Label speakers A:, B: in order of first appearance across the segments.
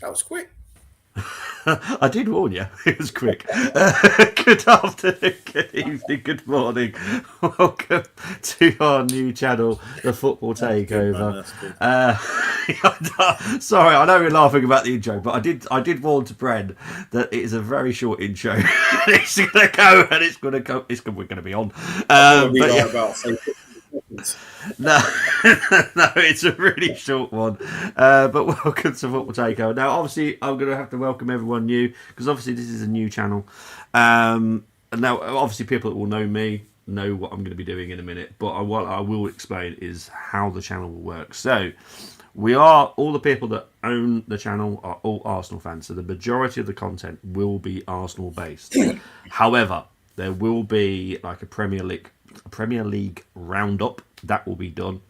A: That was quick.
B: I did warn you. It was quick. Good afternoon, good evening, good morning. Welcome to our new channel, the Football
A: That's good, man.
B: Takeover.
A: That's good.
B: Sorry, I know we're laughing about the intro, but I did warn to Bren that it is a very short intro. It's going to go, and it's going to go. We're going to be on.
A: Probably
B: But
A: like
B: yeah.
A: about 30 seconds.
B: No, no, it's a really short one. But welcome to Football Takeover. Now, obviously, I'm going to have to welcome everyone new because obviously this is a new channel. And now, obviously, people that will know me know what I'm going to be doing in a minute. But what I will explain is how the channel will work. So, we are all the people that own the channel are all Arsenal fans. So the majority of the content will be Arsenal based. However, there will be like a Premier League roundup that will be done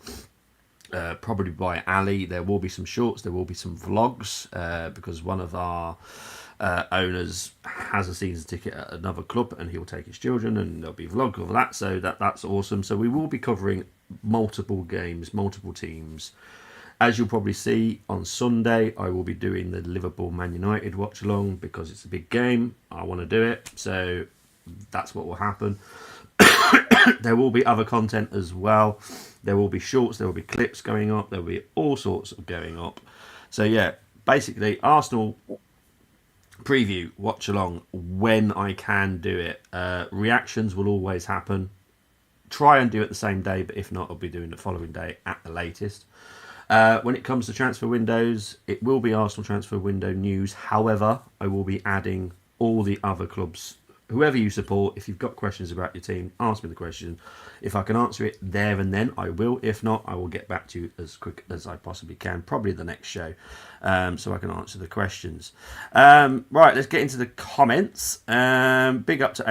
B: probably by Ali. There will be some shorts, there will be some vlogs because one of our owners has a season ticket at another club and he'll take his children, and there'll be vlog of that. So that's awesome. So we will be covering multiple games, multiple teams. As you'll probably see on Sunday, I will be doing the Liverpool Man United watch along because it's a big game. I want to do it, so that's what will happen. There will be other content as well. There will be shorts, there will be clips going up, there will be all sorts of going up. So yeah, basically Arsenal preview, watch along when I can do it. Reactions will always happen. Try and do it the same day, but if not, I'll be doing the following day at the latest. When it comes to transfer windows, it will be Arsenal transfer window news. However, I will be adding all the other clubs. Whoever you support, if you've got questions about your team, ask me the question. If I can answer it there and then, I will. If not, I will get back to you as quick as I possibly can, probably the next show, so I can answer the questions. Right, let's get into the comments. Big up to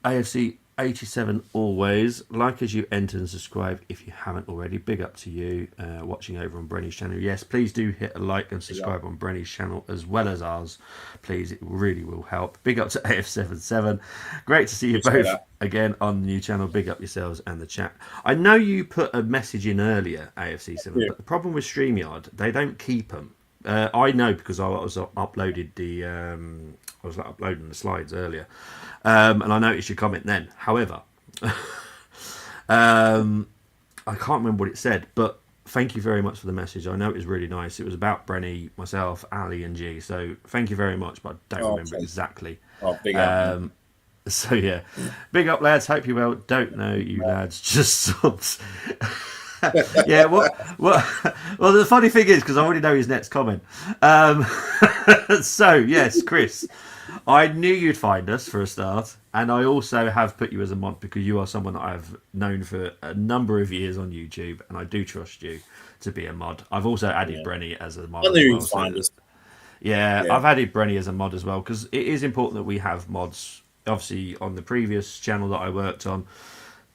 B: AFC 87 always. Like as you enter and subscribe if you haven't already. Big up to you watching over on Brenny's channel. Yes, please do hit a like and subscribe on Brenny's channel as well as ours. Please, it really will help. Big up to AF77. Great to see you both again on the new channel. Big up yourselves and the chat. I know you put a message in earlier, AFC7, but the problem with StreamYard, they don't keep them. I know because I was uploading the slides earlier, and I noticed your comment then. However, I can't remember what it said, but thank you very much for the message. I know it was really nice. It was about Brenny, myself, Ali, and G. So thank you very much, but I don't remember exactly.
A: Big up.
B: So yeah, big up, lads. Hope you well. Don't know you lads, just subs. Yeah, well, the funny thing is, because I already know his next comment. So, yes, Chris, I knew you'd find us for a start, and I also have put you as a mod because you are someone that I've known for a number of years on YouTube, and I do trust you to be a mod. I've also added Brenny as a mod.
A: I knew you'd find us.
B: Yeah, I've added Brenny as a mod as well because it is important that we have mods. Obviously, on the previous channel that I worked on,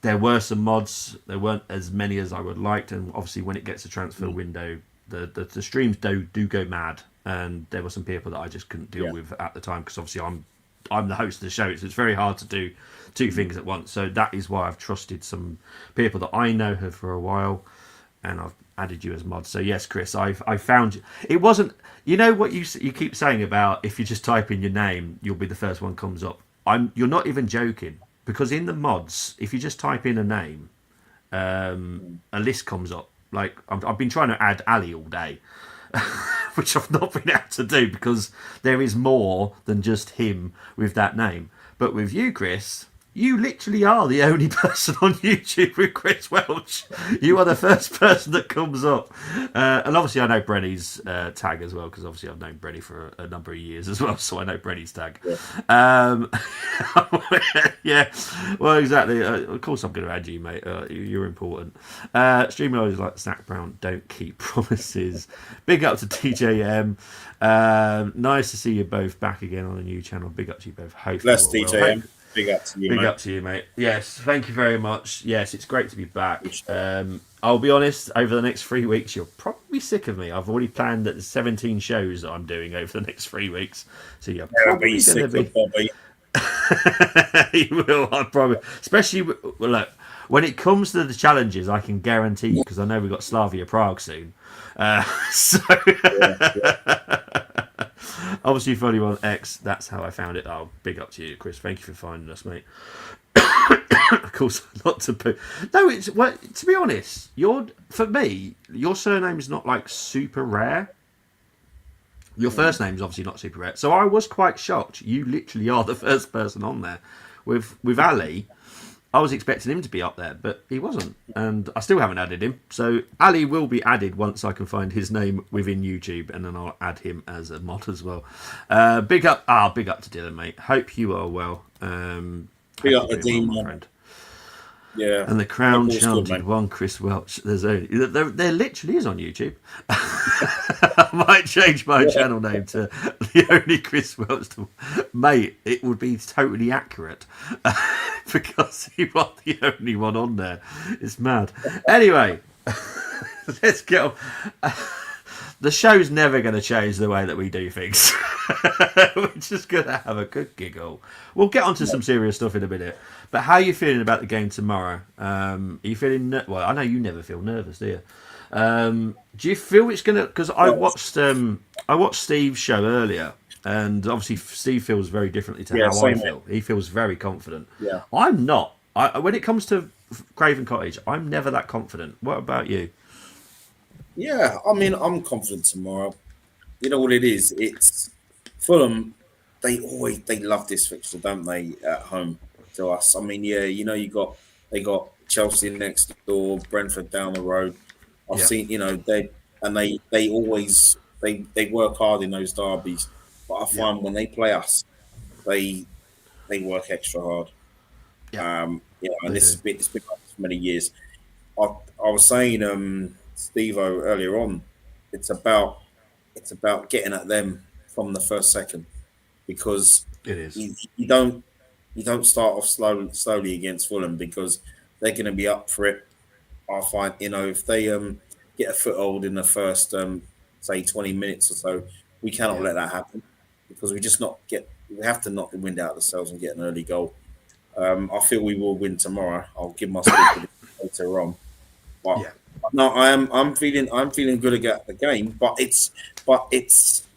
B: there were some mods. There weren't as many as I would liked, and obviously when it gets a transfer window, the streams do go mad, and there were some people that I just couldn't deal with at the time because obviously I'm the host of the show, so it's very hard to do two things at once. So that is why I've trusted some people that I know her for a while, and I've added you as mods. So yes, Chris, I found you. It wasn't, you know what you keep saying about if you just type in your name, you'll be the first one comes up. You're not even joking. Because in the mods, if you just type in a name, a list comes up. Like I've been trying to add Ali all day, which I've not been able to do because there is more than just him with that name. But with you, Chris, you literally are the only person on YouTube with Chris Welch. You are the first person that comes up. And obviously I know Brenny's tag as well, because obviously I've known Brenny for a number of years as well, so I know Brenny's tag. Yeah, well, exactly. Of course I'm going to add you, mate. You're important. Streamer is like Zach Brown, don't keep promises. Big up to TJM. Nice to see you both back again on a new channel. Big up to you both. Hopefully
A: Bless TJM. Big up to you,
B: Big
A: mate.
B: up to you, mate. Yes, thank you very much. Yes, it's great to be back. I'll be honest, over the next 3 weeks, you'll probably be sick of me. I've already planned that there's 17 shows that I'm doing over the next 3 weeks. So you're probably going to be...
A: Bobby.
B: You will, I promise. Especially, look, when it comes to the challenges, I can guarantee you, because I know we've got Slavia Prague soon. So
A: Yeah, yeah.
B: obviously, Fully on X. That's how I found it. Oh, big up to you, Chris. Thank you for finding us, mate. Of course, not to put. No, it's well. To be honest, for me, your surname's not like super rare. Your first name's obviously not super rare, so I was quite shocked. You literally are the first person on there. With Ali, I was expecting him to be up there, but he wasn't, and I still haven't added him. So Ali will be added once I can find his name within YouTube, and then I'll add him as a mod as well. Big up to Dylan, mate. Hope you are well.
A: Big
B: Hope
A: up
B: you're
A: the
B: doing
A: team,
B: well, my
A: man.
B: friend.
A: Yeah.
B: And the crown
A: Football's good,
B: chanted
A: mate.
B: one Chris Welch. There literally is on YouTube. I might change my channel name to the only Chris Welch. Mate, it would be totally accurate because you are the only one on there. It's mad. Anyway, let's get on. The show's never going to change the way that we do things. We're just going to have a good giggle. We'll get onto some serious stuff in a minute. But how are you feeling about the game tomorrow? Are you feeling... Well, I know you never feel nervous, do you? Do you feel it's going to... Because I watched Steve's show earlier, and obviously Steve feels very differently to how I
A: same
B: feel. He feels very confident.
A: Yeah.
B: I'm not. When it comes to Craven Cottage, I'm never that confident. What about you?
A: Yeah, I mean, I'm confident tomorrow. You know what it is? It's Fulham. They love this fixture, don't they? At home to us. I mean, yeah, they got Chelsea next door, Brentford down the road. I've
B: Yeah.
A: seen, they always they work hard in those derbies, but I
B: Yeah.
A: find when they play us, they they work extra hard.
B: Yeah.
A: And
B: They do.
A: it's been like this for many years. I I was saying, Steve earlier on, it's about it's about getting at them from the first second because
B: It is.
A: you don't start off slowly against Fulham because they're going to be up for it. I find if they get a foothold in the first say 20 minutes or so, we cannot
B: Yeah.
A: let that happen because we have to knock the wind out of ourselves and get an early goal. I feel we will win tomorrow. I'll give my score prediction later on. But
B: Yeah.
A: no, I'm feeling good about the game. But it's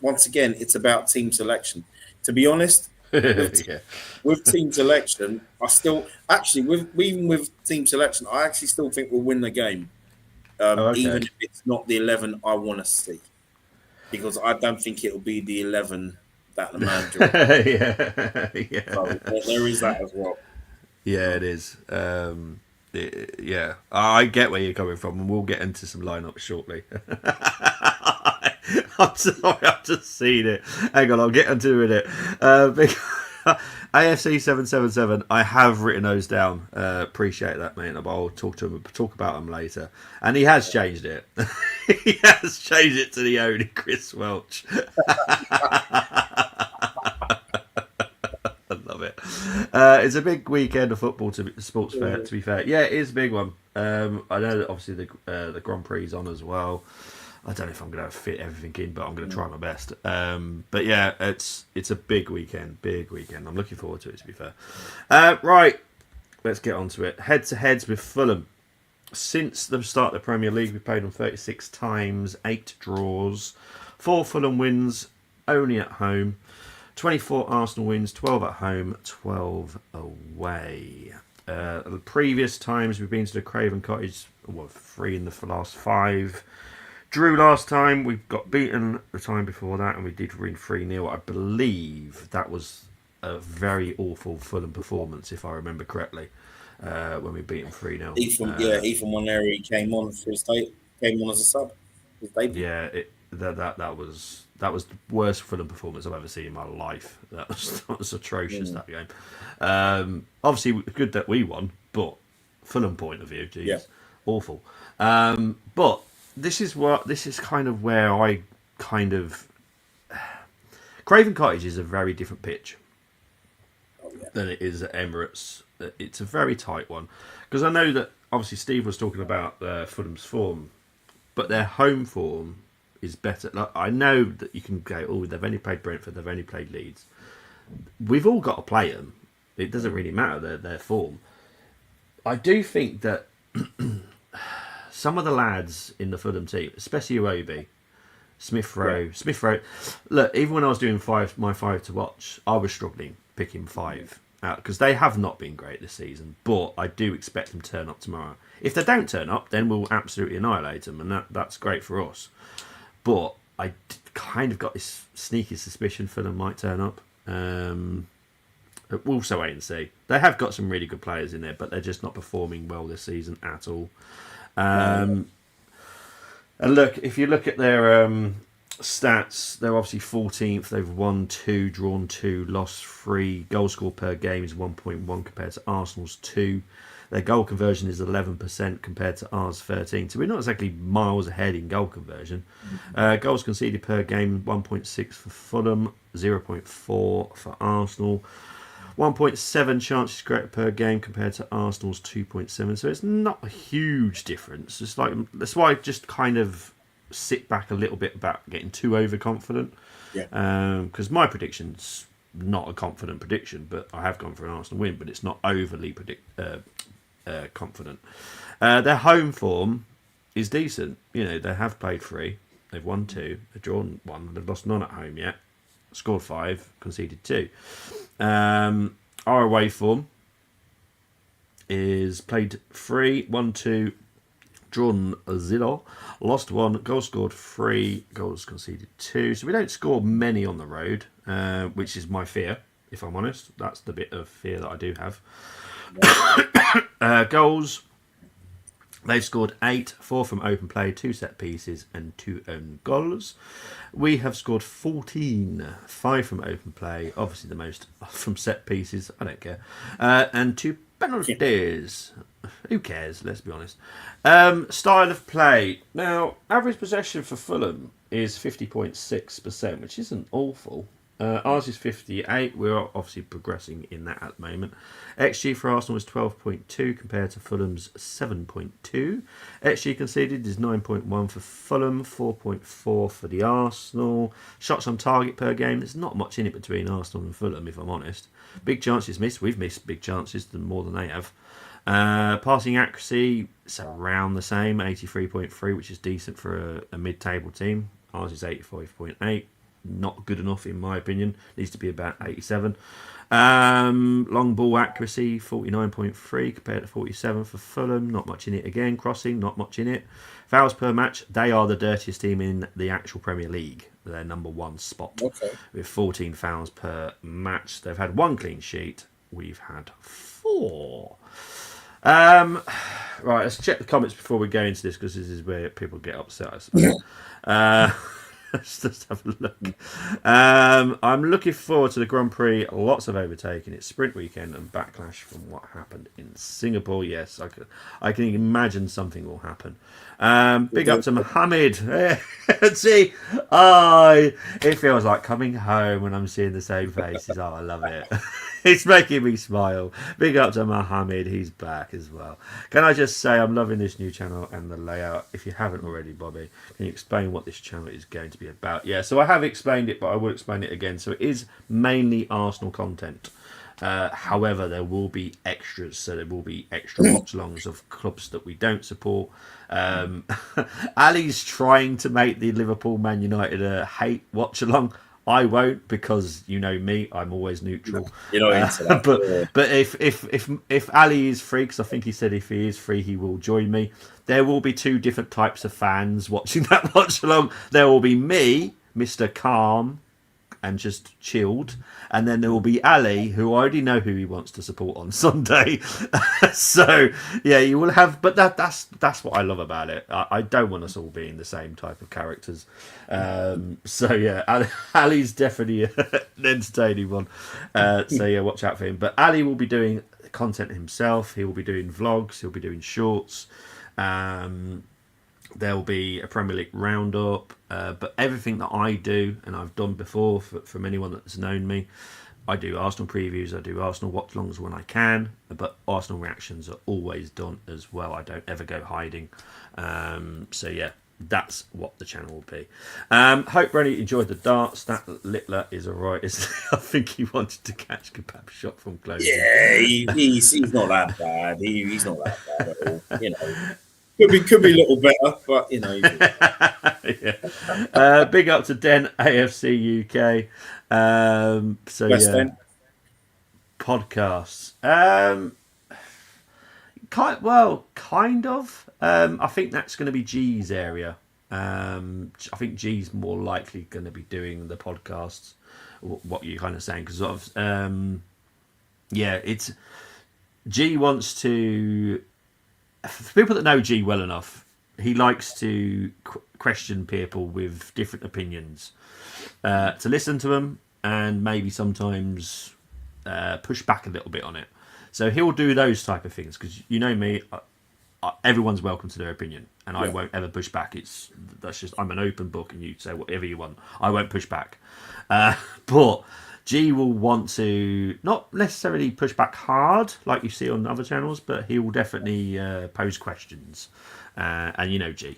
A: once again it's about team selection. To be honest, with
B: Yeah.
A: with team selection, I still actually even with team selection, I actually still think we'll win the game.
B: Oh,
A: Even
B: okay.
A: if it's not the 11 I want to see, because I don't think it'll be the 11 that the manager.
B: Yeah. Yeah.
A: So there is that as well.
B: Yeah, it is. Yeah, I get where you're coming from, and we'll get into some lineups shortly. I'm sorry, I've just seen it. Hang on, I'll get into it. AFC 777. I have written those down. Appreciate that, mate. I'll talk about them later. And he has changed it. He has changed it to the only Chris Welch. I love it. It's a big weekend of football sports fair. To be fair, yeah, it is a big one. I know that obviously the Grand Prix is on as well. I don't know if I'm going to fit everything in, but I'm going to try my best. But yeah, it's a big weekend. Big weekend. I'm looking forward to it. To be fair, right. Let's get on to it. Head to heads with Fulham. Since the start of the Premier League, we played them 36 times, 8 draws, 4 Fulham wins, only at home. 24 Arsenal wins, 12 at home, 12 away. The previous times we've been to the Craven Cottage, 3 in the last 5. Drew last time, we got beaten the time before that, and we did win 3-0. I believe that was a very awful Fulham performance, if I remember correctly, when we beat them 3-0.
A: Ethan Waneri came on as a sub. His debut.
B: Yeah, that was the worst Fulham performance I've ever seen in my life. That was atrocious, that game. Obviously, good that we won, but Fulham point of view, geez,
A: Yeah.
B: awful. But this is kind of where I kind of Craven Cottage is a very different pitch
A: Oh, yeah.
B: than it is at Emirates. It's a very tight one because I know that obviously Steve was talking about Fulham's form, but their home form is better. Like, I know that you can go, oh, they've only played Brentford, they've only played Leeds. We've all got to play them. It doesn't really matter their form. I do think that some of the lads in the Fulham team, especially Iwobi,
A: Yeah,
B: Smith Rowe. Look, even when I was doing my five to watch, I was struggling picking five out because they have not been great this season. But I do expect them to turn up tomorrow. If they don't turn up, then we'll absolutely annihilate them, and that's great for us. But kind of got this sneaky suspicion for them might turn up. But we'll also wait and see. They have got some really good players in there, but they're just not performing well this season at all.
A: no,
B: And look, if you look at their stats, they're obviously 14th. They've won 2, drawn 2, lost 3. Goal score per game is 1.1 compared to Arsenal's 2. Their goal conversion is 11% compared to ours 13. So we're not exactly miles ahead in goal conversion. Goals conceded per game 1.6 for Fulham, 0.4 for Arsenal. 1.7 chances created per game compared to Arsenal's 2.7. So it's not a huge difference. It's like that's why I just kind of sit back a little bit about getting too overconfident.
A: yeah,
B: Because my prediction's not a confident prediction, but I have gone for an Arsenal win, but it's not overly confident. Their home form is decent. You know, they have played 3. They've won 2. They've drawn 1. They've lost none at home yet. Scored 5. Conceded 2. Our away form is played 3, 1, 2, drawn 0, lost 1, goals scored 3, goals conceded 2. So we don't score many on the road, which is my fear, if I'm honest. That's the bit of fear that I do have. Goals. They've scored 8, 4 from open play, 2 set pieces, and 2 own goals. We have scored 14, 5 from open play, obviously the most from set pieces, I don't care, and 2 penalties. Who cares, let's be honest. Style of play. Now, average possession for Fulham is 50.6%, which isn't awful. Ours is 58. We're obviously progressing in that at the moment. XG for Arsenal is 12.2 compared to Fulham's 7.2. XG conceded is 9.1 for Fulham, 4.4 for the Arsenal. Shots on target per game. There's not much in it between Arsenal and Fulham, if I'm honest. Big chances missed. We've missed big chances more than they have. Passing accuracy, it's around the same, 83.3, which is decent for a mid-table team. Ours is 85.8. Not good enough in my opinion. Needs to be about 87. Long ball accuracy 49.3 compared to 47 for Fulham. Not much in it again. Crossing, not much in it. Fouls per match. They are the dirtiest team in the actual Premier League. They're number 1 spot
A: okay.
B: with 14 fouls per match. They've had 1 clean sheet. We've had 4. Right, let's check the comments before we go into this because this is where people get upset, I suppose. Let's just have a look. I'm looking forward to the Grand Prix. Lots of overtaking. It's sprint weekend and backlash from what happened in Singapore. Yes, I can imagine something will happen. Big up to Mohammed. See, it feels like coming home when I'm seeing the same faces. Oh, I love it. It's making me smile. Big up to Mohammed. He's back as well. Can I just say I'm loving this new channel and the layout. If you haven't already, Bobby, can you explain what this channel is going to be about? Yeah, so I have explained it, but I will explain it again. So it is mainly Arsenal content. However, there will be extras, so there will be extra watch-alongs of clubs that we don't support. Ali's trying to make the Liverpool Man United a hate watch-along. I won't because you know me, I'm always neutral.
A: You're not into that.
B: But if Ali is free, because I think he said if he is free, he will join me. There will be 2 different types of fans watching that watch-along. There will be me, Mr. Calm, and just chilled, and then there will be Ali, who I already know who he wants to support on Sunday. So yeah, you will have, but that's what I love about it. I don't want us all being the same type of characters. So yeah, Ali's definitely an entertaining one. So yeah, watch out for him. But Ali will be doing content himself. He will be doing vlogs. He'll be doing shorts. There'll be a Premier League roundup, but everything that I do, and I've done before from anyone that's known me, I do Arsenal previews, I do Arsenal watch-alongs when I can, but Arsenal reactions are always done as well. I don't ever go hiding. So yeah, that's what the channel will be. Hope Brenny enjoyed the darts. That Littler is alright. I think he wanted to catch kebab shot from closing.
A: Yeah, he's not that bad. He's not that bad at all. Could be a little better, but he's all right.
B: Yeah. Big up to Den AFC UK. So
A: West
B: yeah,
A: End.
B: podcasts. Kind of. I think that's going to be G's area. I think G's more likely going to be doing the podcasts. What you're kind of saying, because it's G wants to. For people that know G well enough, he likes to question people with different opinions, to listen to them and maybe sometimes push back a little bit on it. So he'll do those type of things because you know me, everyone's welcome to their opinion, and I won't ever push back. That's just I'm an open book, and you say whatever you want. I won't push back, but G will want to not necessarily push back hard like you see on other channels, but he will definitely pose questions. And G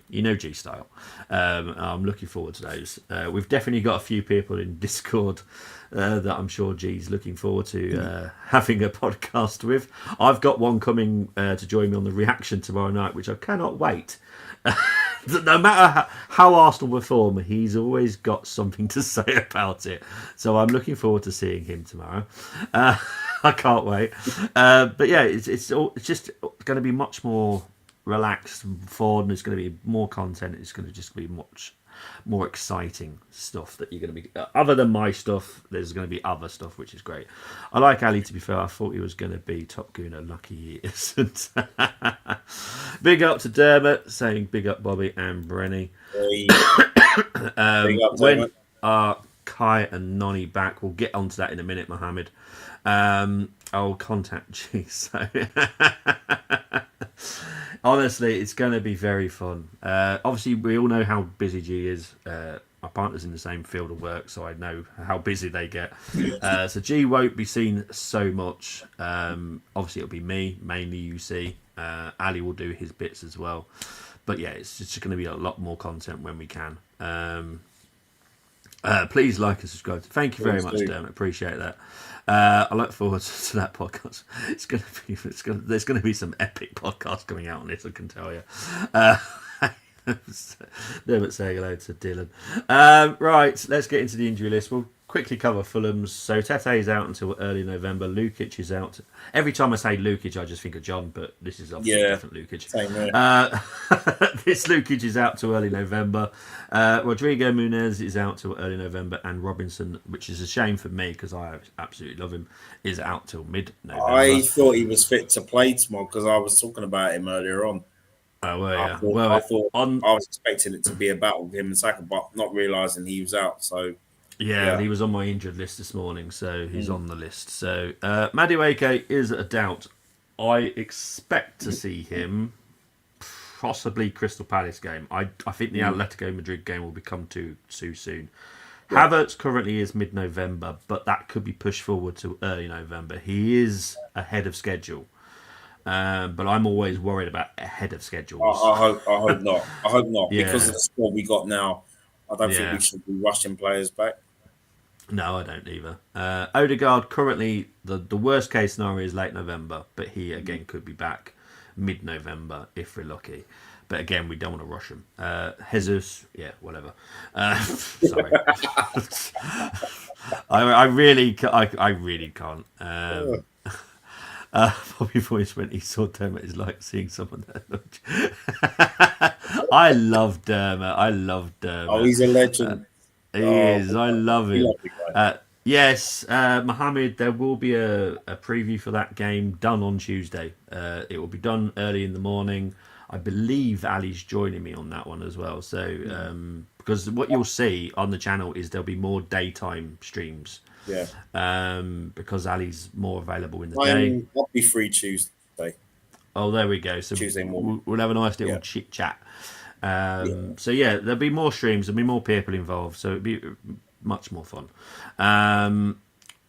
B: style. I'm looking forward to those. We've definitely got a few people in Discord that I'm sure G's looking forward to having a podcast with. I've got one coming to join me on the reaction tomorrow night, which I cannot wait. No matter how Arsenal perform, he's always got something to say about it. So I'm looking forward to seeing him tomorrow. I can't wait. But yeah, it's just going to be much more relaxed and fun. There's going to be more content. It's going to just be much more exciting stuff that you're going to be other than my stuff. There's going to be other stuff, which is great. I like Ali, to be fair. I thought he was going to be Top Gooner. Lucky he isn't. Big up to Dermot saying big up Bobby and Brenny.
A: Big up,
B: When are Kai and Nonny back? We'll get onto that in a minute, Mohammed. I'll contact G. So honestly, it's going to be very fun. Obviously, we all know how busy G is. My partner's in the same field of work, so I know how busy they get. So G won't be seen so much. Obviously, it'll be me, mainly you see. Ali will do his bits as well. But yeah, it's just going to be a lot more content when we can. Please like and subscribe. Thank you very much, Dermot. Appreciate that. I look forward to that podcast. There's going to be some epic podcasts coming out on this, I can tell you. Dermot saying hello to Dylan. Right, let's get into the injury list. We'll quickly cover Fulham's. So Tete is out until early November. Lukic is out. Every time I say Lukic, I just think of John, but this is obviously a different Lukic.
A: Same here.
B: This Lukic is out till early November. Rodrigo Muniz is out till early November, and Robinson, which is a shame for me because I absolutely love him, is out till mid-November.
A: I thought he was fit to play tomorrow because I was talking about him earlier on.
B: Oh, well, yeah.
A: I thought I was expecting it to be a battle with him and Saka, but not realising he was out. So
B: yeah, he was on my injured list this morning, so he's on the list. So Madueke is a doubt. I expect to see him possibly Crystal Palace game. I think the Atletico Madrid game will become too soon. Yeah. Havertz currently is mid-November, but that could be pushed forward to early November. He is ahead of schedule. But I'm always worried about ahead of schedules.
A: I hope not. I hope not. Yeah. Because of the squad we got now, I don't think we should be rushing players back.
B: No, I don't either. Odegaard currently, the worst case scenario is late November, but he again could be back mid-November if we're lucky. But again, we don't want to rush him. Jesus, yeah, whatever. Sorry, I really can't. Bobby Voice when he saw Dermot is like seeing someone that looked. I love Dermot.
A: Oh, he's a legend.
B: He is. I love him. Yes, Mohammed, there will be a preview for that game done on Tuesday. It will be done early in the morning. I believe Ali's joining me on that one as well. So, because what you'll see on the channel is there'll be more daytime streams. Yeah. Because Ali's more available in the day.
A: I'll be free Tuesday.
B: Oh, there we go. So Tuesday morning. We'll have a nice little chit chat. So yeah, there'll be more streams. There'll be more people involved. So it'll be much more fun.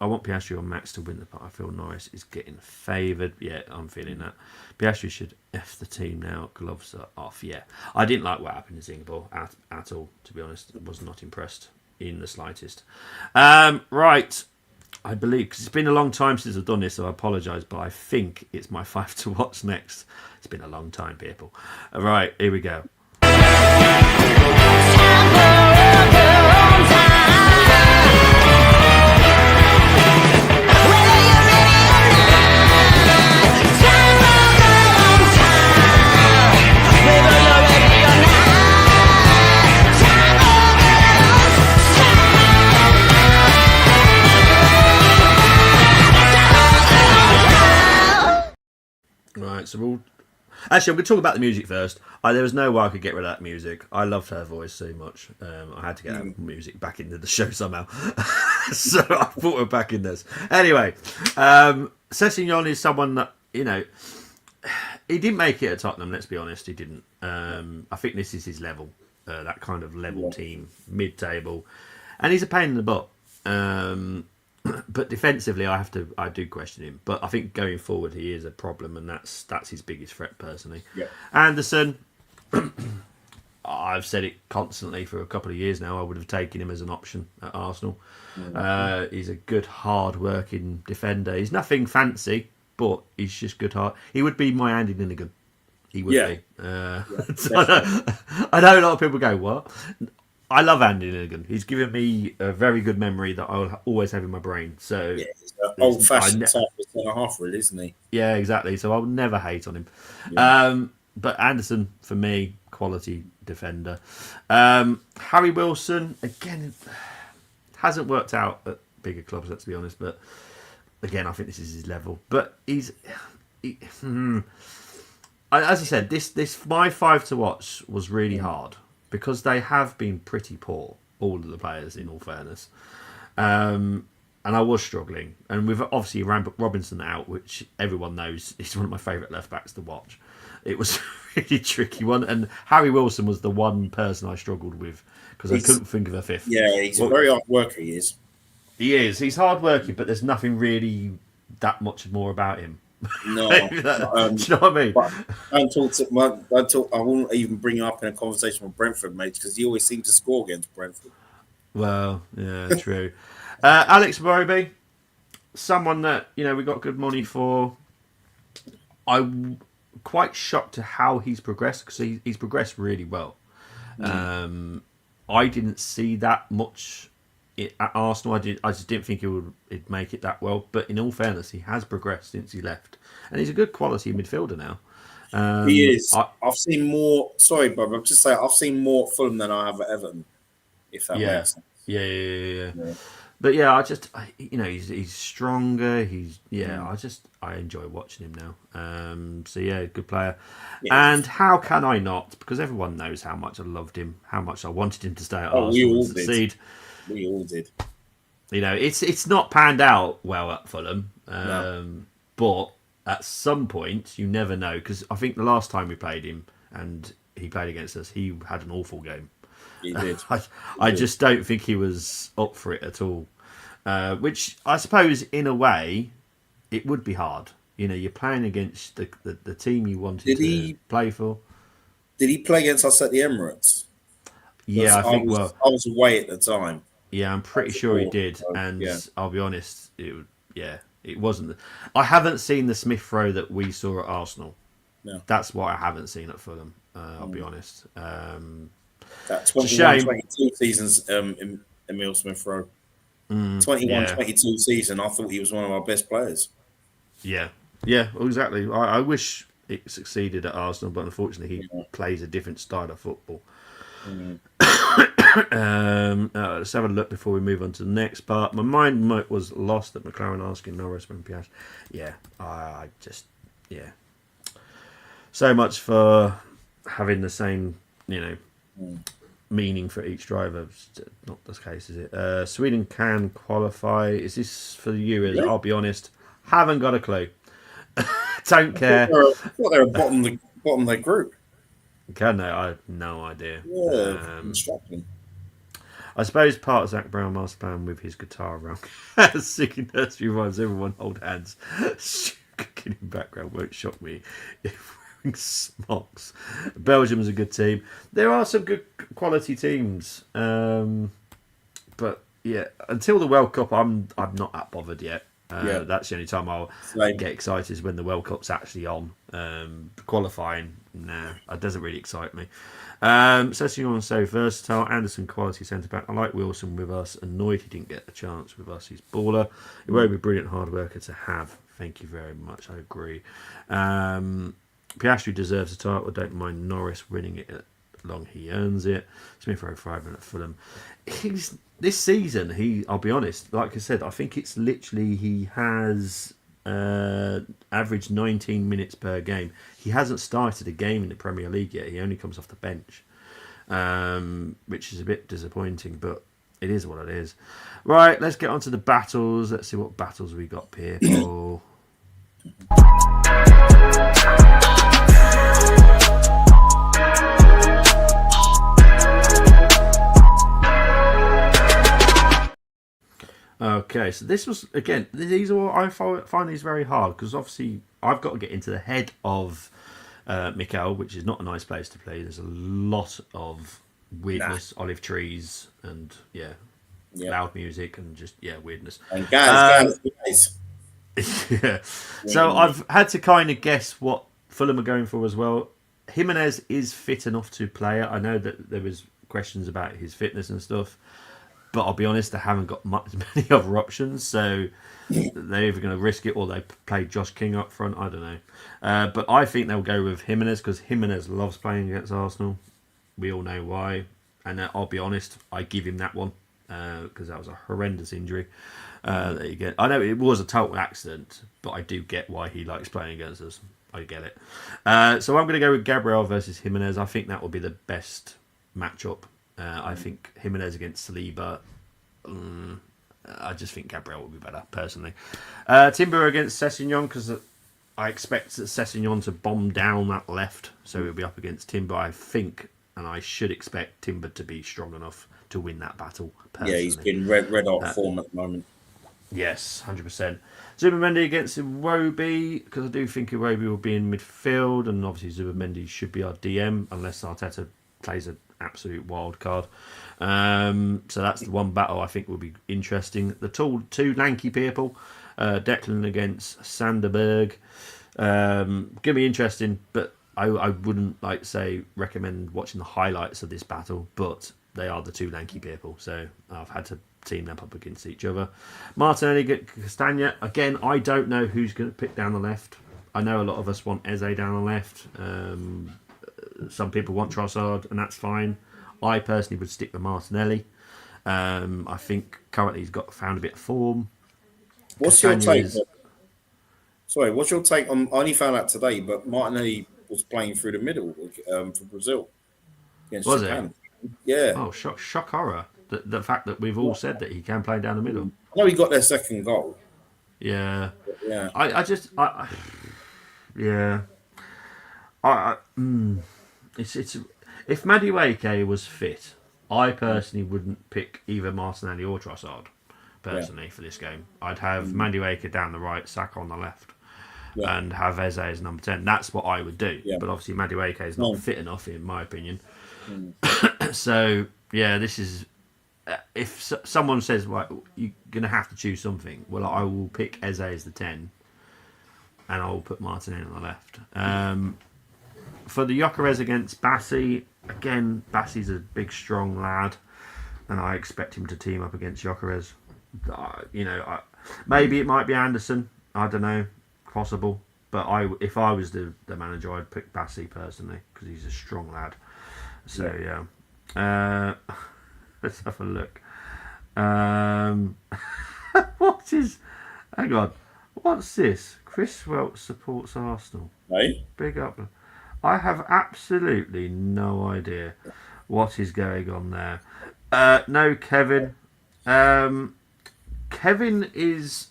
B: I want Piastri or Max to win the part. I feel Norris is getting favoured. Yeah, I'm feeling that. Piastri should F the team now. Gloves are off. Yeah, I didn't like what happened in Singapore at all. To be honest, I was not impressed in the slightest. Right. I believe, because it's been a long time since I've done this, so I apologise, but I think it's my 5 to watch next. It's been a long time, people. All right, here we go. Right, so we'll... Actually, I'm going to talk about the music first. There was no way I could get rid of that music. I loved her voice so much. I had to get that music back into the show somehow. So I put her back in this. Anyway, Sessegnon is someone that, you know, he didn't make it at Tottenham, let's be honest. He didn't. I think this is his level. That kind of level team, mid-table. And he's a pain in the butt. But defensively, I do question him. But I think going forward, he is a problem, and that's his biggest threat personally.
A: Yeah.
B: Anderson, I've said it constantly for a couple of years now. I would have taken him as an option at Arsenal. Mm-hmm. He's a good, hard-working defender. He's nothing fancy, but he's just good hard. He would be my Andy Linnigan. He would be. So I know a lot of people go, what? I love Andy Linnigan. He's given me a very good memory that I'll always have in my brain. So
A: yeah, he's an old-fashioned type of centre-half, really, isn't he?
B: Yeah, exactly. So I'll never hate on him. Yeah. But Anderson, for me, quality defender. Harry Wilson, again, hasn't worked out at bigger clubs, let's be honest. But again, I think this is his level. But as I said, this my 5 to watch was really hard. Because they have been pretty poor, all of the players, in all fairness. And I was struggling. And with obviously Robinson out, which everyone knows is one of my favourite left-backs to watch. It was a really tricky one. And Harry Wilson was the one person I struggled with because I couldn't think of a fifth.
A: Yeah, he's a very hard worker, he is.
B: He is. He's hard-working, but there's nothing really that much more about him.
A: No,
B: do you know what I mean?
A: I won't even bring him up in a conversation with Brentford, mate, because he always seems to score against Brentford.
B: Well, yeah, true. Alex Iwobi, someone that we got good money for. I'm quite shocked to how he's progressed because he's progressed really well. I didn't see that much at Arsenal. I just didn't think he'd make it that well. But in all fairness, he has progressed since he left, and he's a good quality midfielder now.
A: He is. I've seen more. Sorry, brother. I'm just saying. I've seen more at Fulham than I have at Everton. If that makes sense.
B: Yeah. But yeah, he's stronger. I enjoy watching him now. So yeah, good player. Yeah. And how can I not? Because everyone knows how much I loved him, how much I wanted him to stay at Arsenal and succeed.
A: We all did.
B: It's not panned out well at Fulham, but at some point you never know. Because I think the last time we played him and he played against us, he had an awful game.
A: He did.
B: I just don't think he was up for it at all. Which I suppose, in a way, it would be hard. You're playing against the team you wanted to play for.
A: Did he play against us at the Emirates?
B: Yeah, I
A: was away at the time.
B: Yeah, I'm pretty sure he did. And I'll be honest, it wasn't. I haven't seen the Smith Rowe that we saw at Arsenal. No. That's what I haven't seen at Fulham. I'll be honest.
A: That 21-22 season's Emile Smith Rowe. 21-22 season, I thought he was one of our best players.
B: Yeah, exactly. I wish it succeeded at Arsenal, but unfortunately he plays a different style of football. Let's have a look before we move on to the next part. My mind was lost at McLaren asking Norris when Piastri. Yeah, I just so much for having the same meaning for each driver. Not the case, is it? Sweden can qualify. Is this for the Euros? Yeah. I'll be honest, haven't got a clue. Don't care.
A: I thought they were bottom of their group.
B: Can they? I have no idea.
A: Yeah,
B: I suppose part of Zach Brown master plan with his guitar around singing nursery rhymes, everyone hold hands, cooking in background won't shock me if wearing smocks. Belgium's a good team. There are some good quality teams, but yeah, until the World Cup, I'm not that bothered yet.
A: Yeah,
B: That's the only time I'll
A: same.
B: get excited is when the World Cup's actually on. Qualifying, nah, that doesn't really excite me. Sessignon so versatile. Anderson quality centre back. I like Wilson with us. Annoyed he didn't get a chance with us. He's baller. He won't be a brilliant hard worker to have. Thank you very much. I agree. Piastri deserves a title. I don't mind Norris winning it as long he earns it. Smith Rowe 5 at Fulham. This season, I'll be honest, like I said, I think it's literally he has averaged 19 minutes per game. He hasn't started a game in the Premier League yet. He only comes off the bench, which is a bit disappointing, but it is what it is. Right, let's get on to the battles. Let's see what battles we got, people. Okay, so this was again. These are I find these very hard because obviously I've got to get into the head of Mikel, which is not a nice place to play. There's a lot of weirdness, olive trees, and loud music and just weirdness.
A: And guys.
B: Yeah. So I've had to kind of guess what Fulham are going for as well. Jimenez is fit enough to play it. I know that there was questions about his fitness and stuff. But I'll be honest, they haven't got many other options, so they're either going to risk it or they play Josh King up front. I don't know. But I think they'll go with Jimenez because Jimenez loves playing against Arsenal. We all know why. And I'll be honest, I give him that one because that was a horrendous injury that you get. I know it was a total accident, but I do get why he likes playing against us. I get it. So I'm going to go with Gabriel versus Jimenez. I think that will be the best matchup. I think Jimenez against Saliba. I just think Gabriel will be better, personally. Timber against Sessignon, because I expect Sessignon to bomb down that left, so he'll be up against Timber. I think, and I should expect Timber to be strong enough to win that battle, personally.
A: Yeah, he's been red hot form at the moment.
B: Yes, 100%. Zubimendi against Iwobi, because I do think Iwobi will be in midfield, and obviously Zubimendi should be our DM, unless Arteta plays an absolute wild card. So that's the one battle I think will be interesting. The two lanky people, Declan against Sanderberg. Going to be interesting, but I wouldn't recommend watching the highlights of this battle, but they are the two lanky people, so I've had to team them up against each other. Martinelli against Castagna. Again, I don't know who's going to pick down the left. I know a lot of us want Eze down the left. Some people want Trossard, and that's fine. I personally would stick with Martinelli. I think currently he's found a bit of form.
A: What's your take? Sorry, what's your take on? I only found out today, but Martinelli was playing through the middle for Brazil against Japan. Yeah.
B: Oh, shock horror! The fact that we've all said that he can play down the middle.
A: I know he got their second goal.
B: Yeah.
A: Yeah.
B: It's if Madueke was fit, I personally wouldn't pick either Martinelli or Trossard personally for this game. I'd have Madueke down the right, Saka on the left, and have Eze as number 10. That's what I would do. Yeah. But obviously Madueke is not fit enough, in my opinion. So yeah, this is. If someone says, "Well, you're going to have to choose something," well, I will pick Eze as the 10, and I will put Martinelli on the left. For the Gyökeres against Bassi, again, Bassi's a big, strong lad, and I expect him to team up against Gyökeres. Maybe it might be Anderson. I don't know, possible. But if I was the manager, I'd pick Bassi personally because he's a strong lad. So yeah. Let's have a look. What is? Hang on. What's this? Chris Welch supports Arsenal.
A: Hey?
B: Big up. I have absolutely no idea what is going on there. No, Kevin. Kevin is...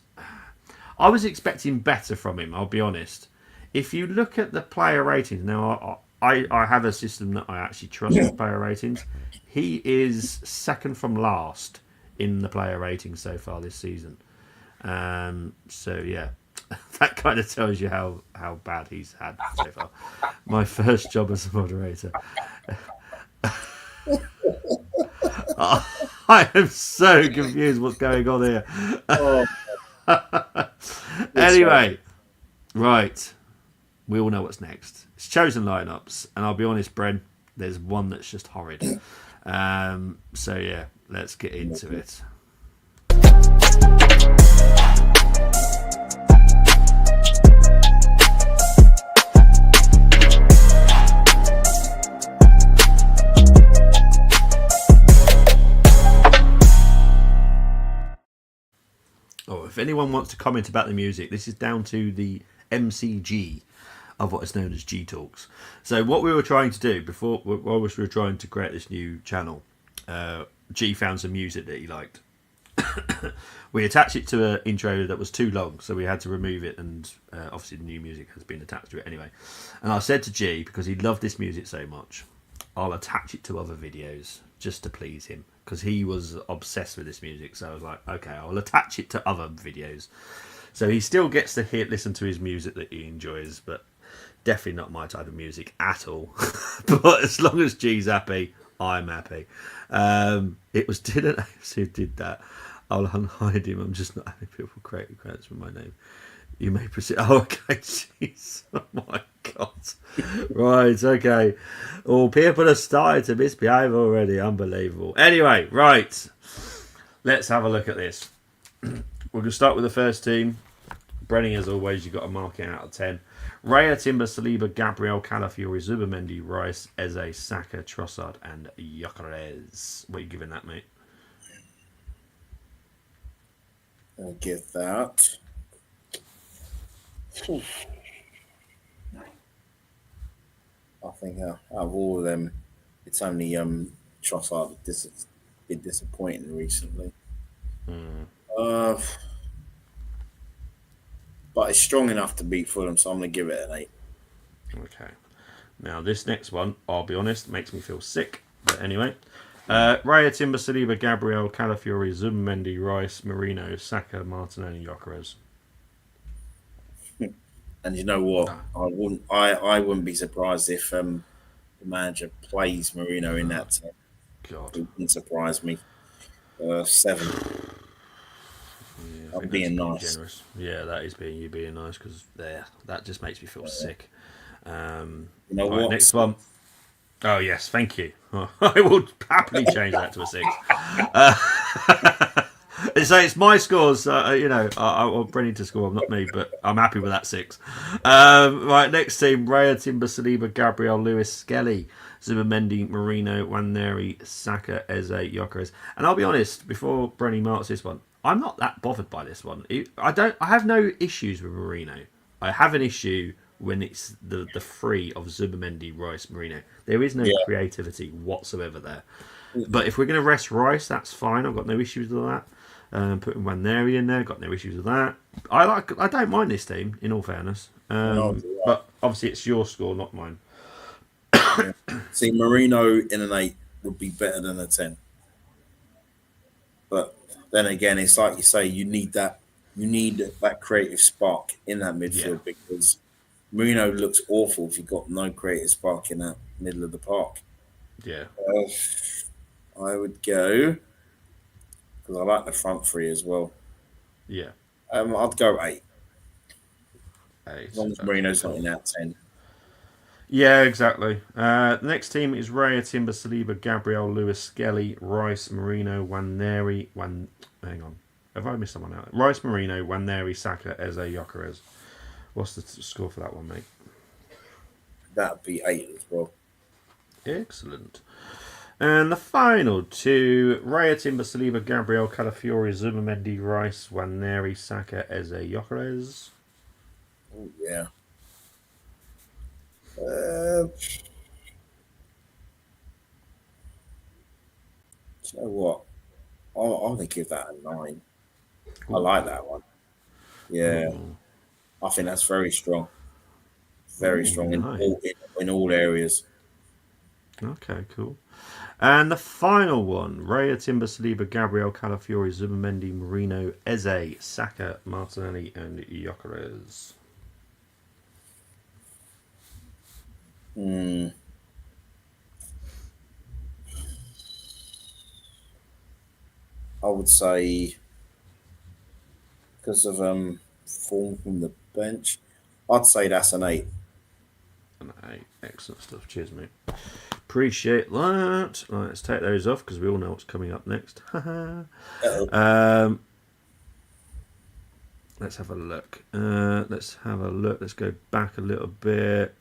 B: I was expecting better from him, I'll be honest. If you look at the player ratings... Now, I have a system that I actually trust with player ratings. He is second from last in the player ratings so far this season. So yeah, that kind of tells you how bad he's had so far. My first job as a moderator. I am so confused what's going on here.
A: Oh, it's
B: Anyway, right. We all know what's next. It's chosen lineups, and I'll be honest, Bren, there's one that's just horrid. So yeah, let's get into it. Oh, if anyone wants to comment about the music, this is down to the MCG of what is known as G Talks. So what we were trying to do before, while we were trying to create this new channel, G found some music that he liked. We attached it to an intro that was too long, so we had to remove it, and obviously the new music has been attached to it anyway. And I said to G, because he loved this music so much, I'll attach it to other videos just to please him, because he was obsessed with this music. So I was like, okay, I'll attach it to other videos. So he still gets to listen to his music that he enjoys, but definitely not my type of music at all. But as long as G's happy, I'm happy. It was Dylan Aves who did that. I'll unhide him. I'm just not having people create credits with my name. You may proceed. Oh, okay. Jeez. Oh, my God. Right, okay. Oh, people have started to misbehave already. Unbelievable. Anyway, right. Let's have a look at this. We're going to start with the first team. Brenny, as always, you've got a marking out of 10. Raya, Timber, Saliba, Gabriel, Calafiori, Zubamendi, Rice, Eze, Saka, Trossard, and Gyökeres. What are you giving that, mate?
A: I'll give that. I think out of all of them, it's only Trossard that's been disappointing recently. Uh, but it's strong enough to beat Fulham, so I'm going to give it an 8.
B: Okay. Now, this next one, I'll be honest, makes me feel sick. But anyway. Raya, Timber, Saliba, Gabriel, Calafiori, Zubamendi, Rice, Marino, Saka, Martinelli, Gyökeres.
A: And you know what? I wouldn't be surprised if the manager plays Marino in that team.
B: God.
A: It wouldn't surprise me. 7.
B: Yeah,
A: I'm being nice.
B: Generous. Yeah, that is you being nice, because that just makes me feel sick.
A: You know
B: right,
A: what?
B: next one. Oh yes, thank you. I will happily change that to a 6. So it's my scores. I want Brenny to score, not me, but I'm happy with that 6. Right, next team: Raya, Timber, Saliba, Gabriel, Lewis, Skelly, Zubamendi, Marino, Waneri, Saka, Eze, Gyökeres. And I'll be honest, before Brenny marks this one, I'm not that bothered by this one. I have no issues with Marino. I have an issue when it's the three of Zubamendi, Rice, Marino. There is no creativity whatsoever there. But if we're going to rest Rice, that's fine. I've got no issues with that. Putting Waneri in there, got no issues with that. I don't mind this team, in all fairness. But obviously it's your score, not mine.
A: See, Marino in an 8 would be better than a 10. But then again, it's like you say, you need that creative spark in that midfield, because Marino looks awful if you've got no creative spark in that middle of the park.
B: Yeah.
A: I would go, because I like the front three as well.
B: Yeah.
A: I'd go 8.
B: 8.
A: As long as Marino's not in that 10.
B: Yeah, exactly. The next team is Raya, Timber, Saliba, Gabriel, Lewis, Skelly, Rice, Marino, Waneri. Hang on. Have I missed someone out? Rice, Marino, Waneri, Saka, Eze, Gyökeres. What's the score for that one, mate?
A: That'd be 8 as well.
B: Excellent. And the final two: Raya, Timber, Saliba, Gabriel, Calafiori, Zubamendi, Rice, Waneri, Saka, Eze, Gyökeres.
A: Oh, yeah. You know what? I'm going to give that a 9. I like that one. Yeah. I think that's very strong. Very strong.
B: Nice.
A: in all areas.
B: Okay, cool. And the final one: Raya, Timber, Saliba, Gabriel, Calafiori, Zubimendi, Marino, Eze, Saka, Martinelli, and Gyökeres.
A: Hmm. I would say because of form from the bench, I'd say that's an 8.
B: And excellent stuff. Cheers, mate. Appreciate that. Right, let's take those off because we all know what's coming up next. Let's have a look. Let's have a look. Let's go back a little bit.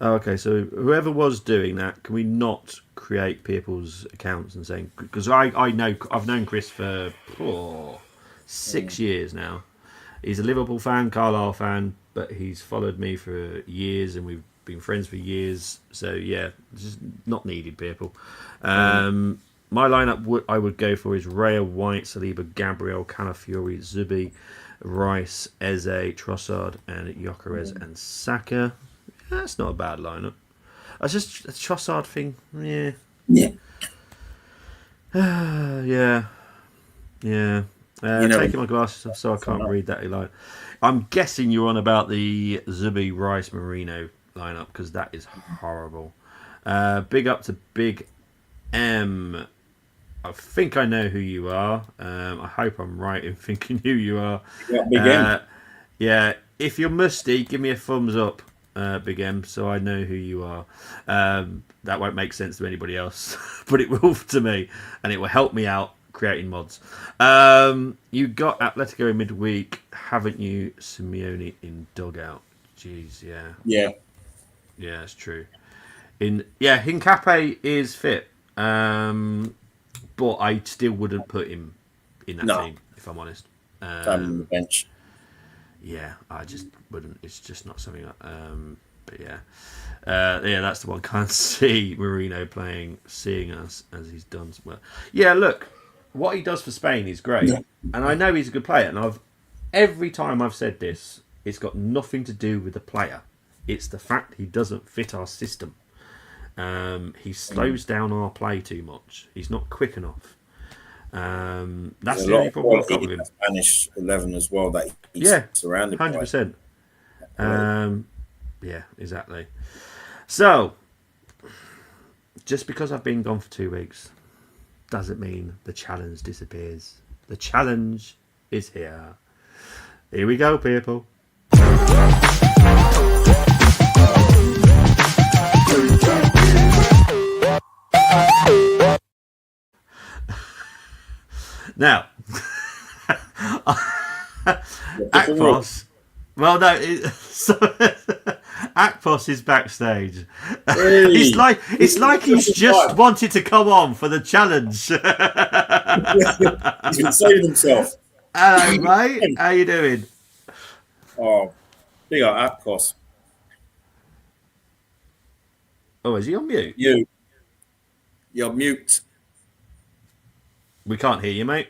B: Okay, so whoever was doing that, can we not create people's accounts and saying, because I know I've known Chris for 6 years now. He's a Liverpool fan, Carlisle fan, but he's followed me for years and we've been friends for years. So yeah, just not needed, people. My lineup I would go for is Raya, White, Saliba, Gabriel, Calafiori, Zubi, Rice, Eze, Trossard, and Gyökeres and Saka. That's not a bad lineup. It's just a Trossard thing. Yeah.
A: Yeah.
B: Yeah. Yeah.
A: You know,
B: Taking my glasses off so I can't read that line. I'm guessing you're on about the Zubi, Rice, Marino lineup because that is horrible. Big up to Big M. I think I know who you are. I hope I'm right in thinking who you are.
A: yeah, Big M.
B: Yeah, if you're musty, give me a thumbs up, Big M, so I know who you are. That won't make sense to anybody else, but it will to me, and it will help me out creating mods. You got Atletico in midweek, haven't you? Simeone in dugout. Jeez, yeah.
A: Yeah.
B: Yeah, it's true. Hincapié is fit. But I still wouldn't put him in that team, if I'm honest.
A: On the bench.
B: Yeah, I just wouldn't. It's just not something. But yeah, that's the one. Can't see Marino seeing us as he's done. Well, yeah. Look, what he does for Spain is great, and I know he's a good player. And every time I've said this, it's got nothing to do with the player. It's the fact he doesn't fit our system. He slows down our play too much. He's not quick enough. That's the only problem I've got with him.
A: Spanish 11 as well that he's surrounded
B: 100%. Yeah, exactly. So, just because I've been gone for 2 weeks doesn't mean the challenge disappears. The challenge is here. Here we go, people. Now, Akpos. Well, no, Akpos is backstage.
A: Hey.
B: It's like he's just wanted to come on for the challenge.
A: He's been saving himself.
B: Hello, mate. How you doing?
A: Oh, big up Apcos.
B: Oh, is he on mute?
A: You're mute.
B: We can't hear you, mate.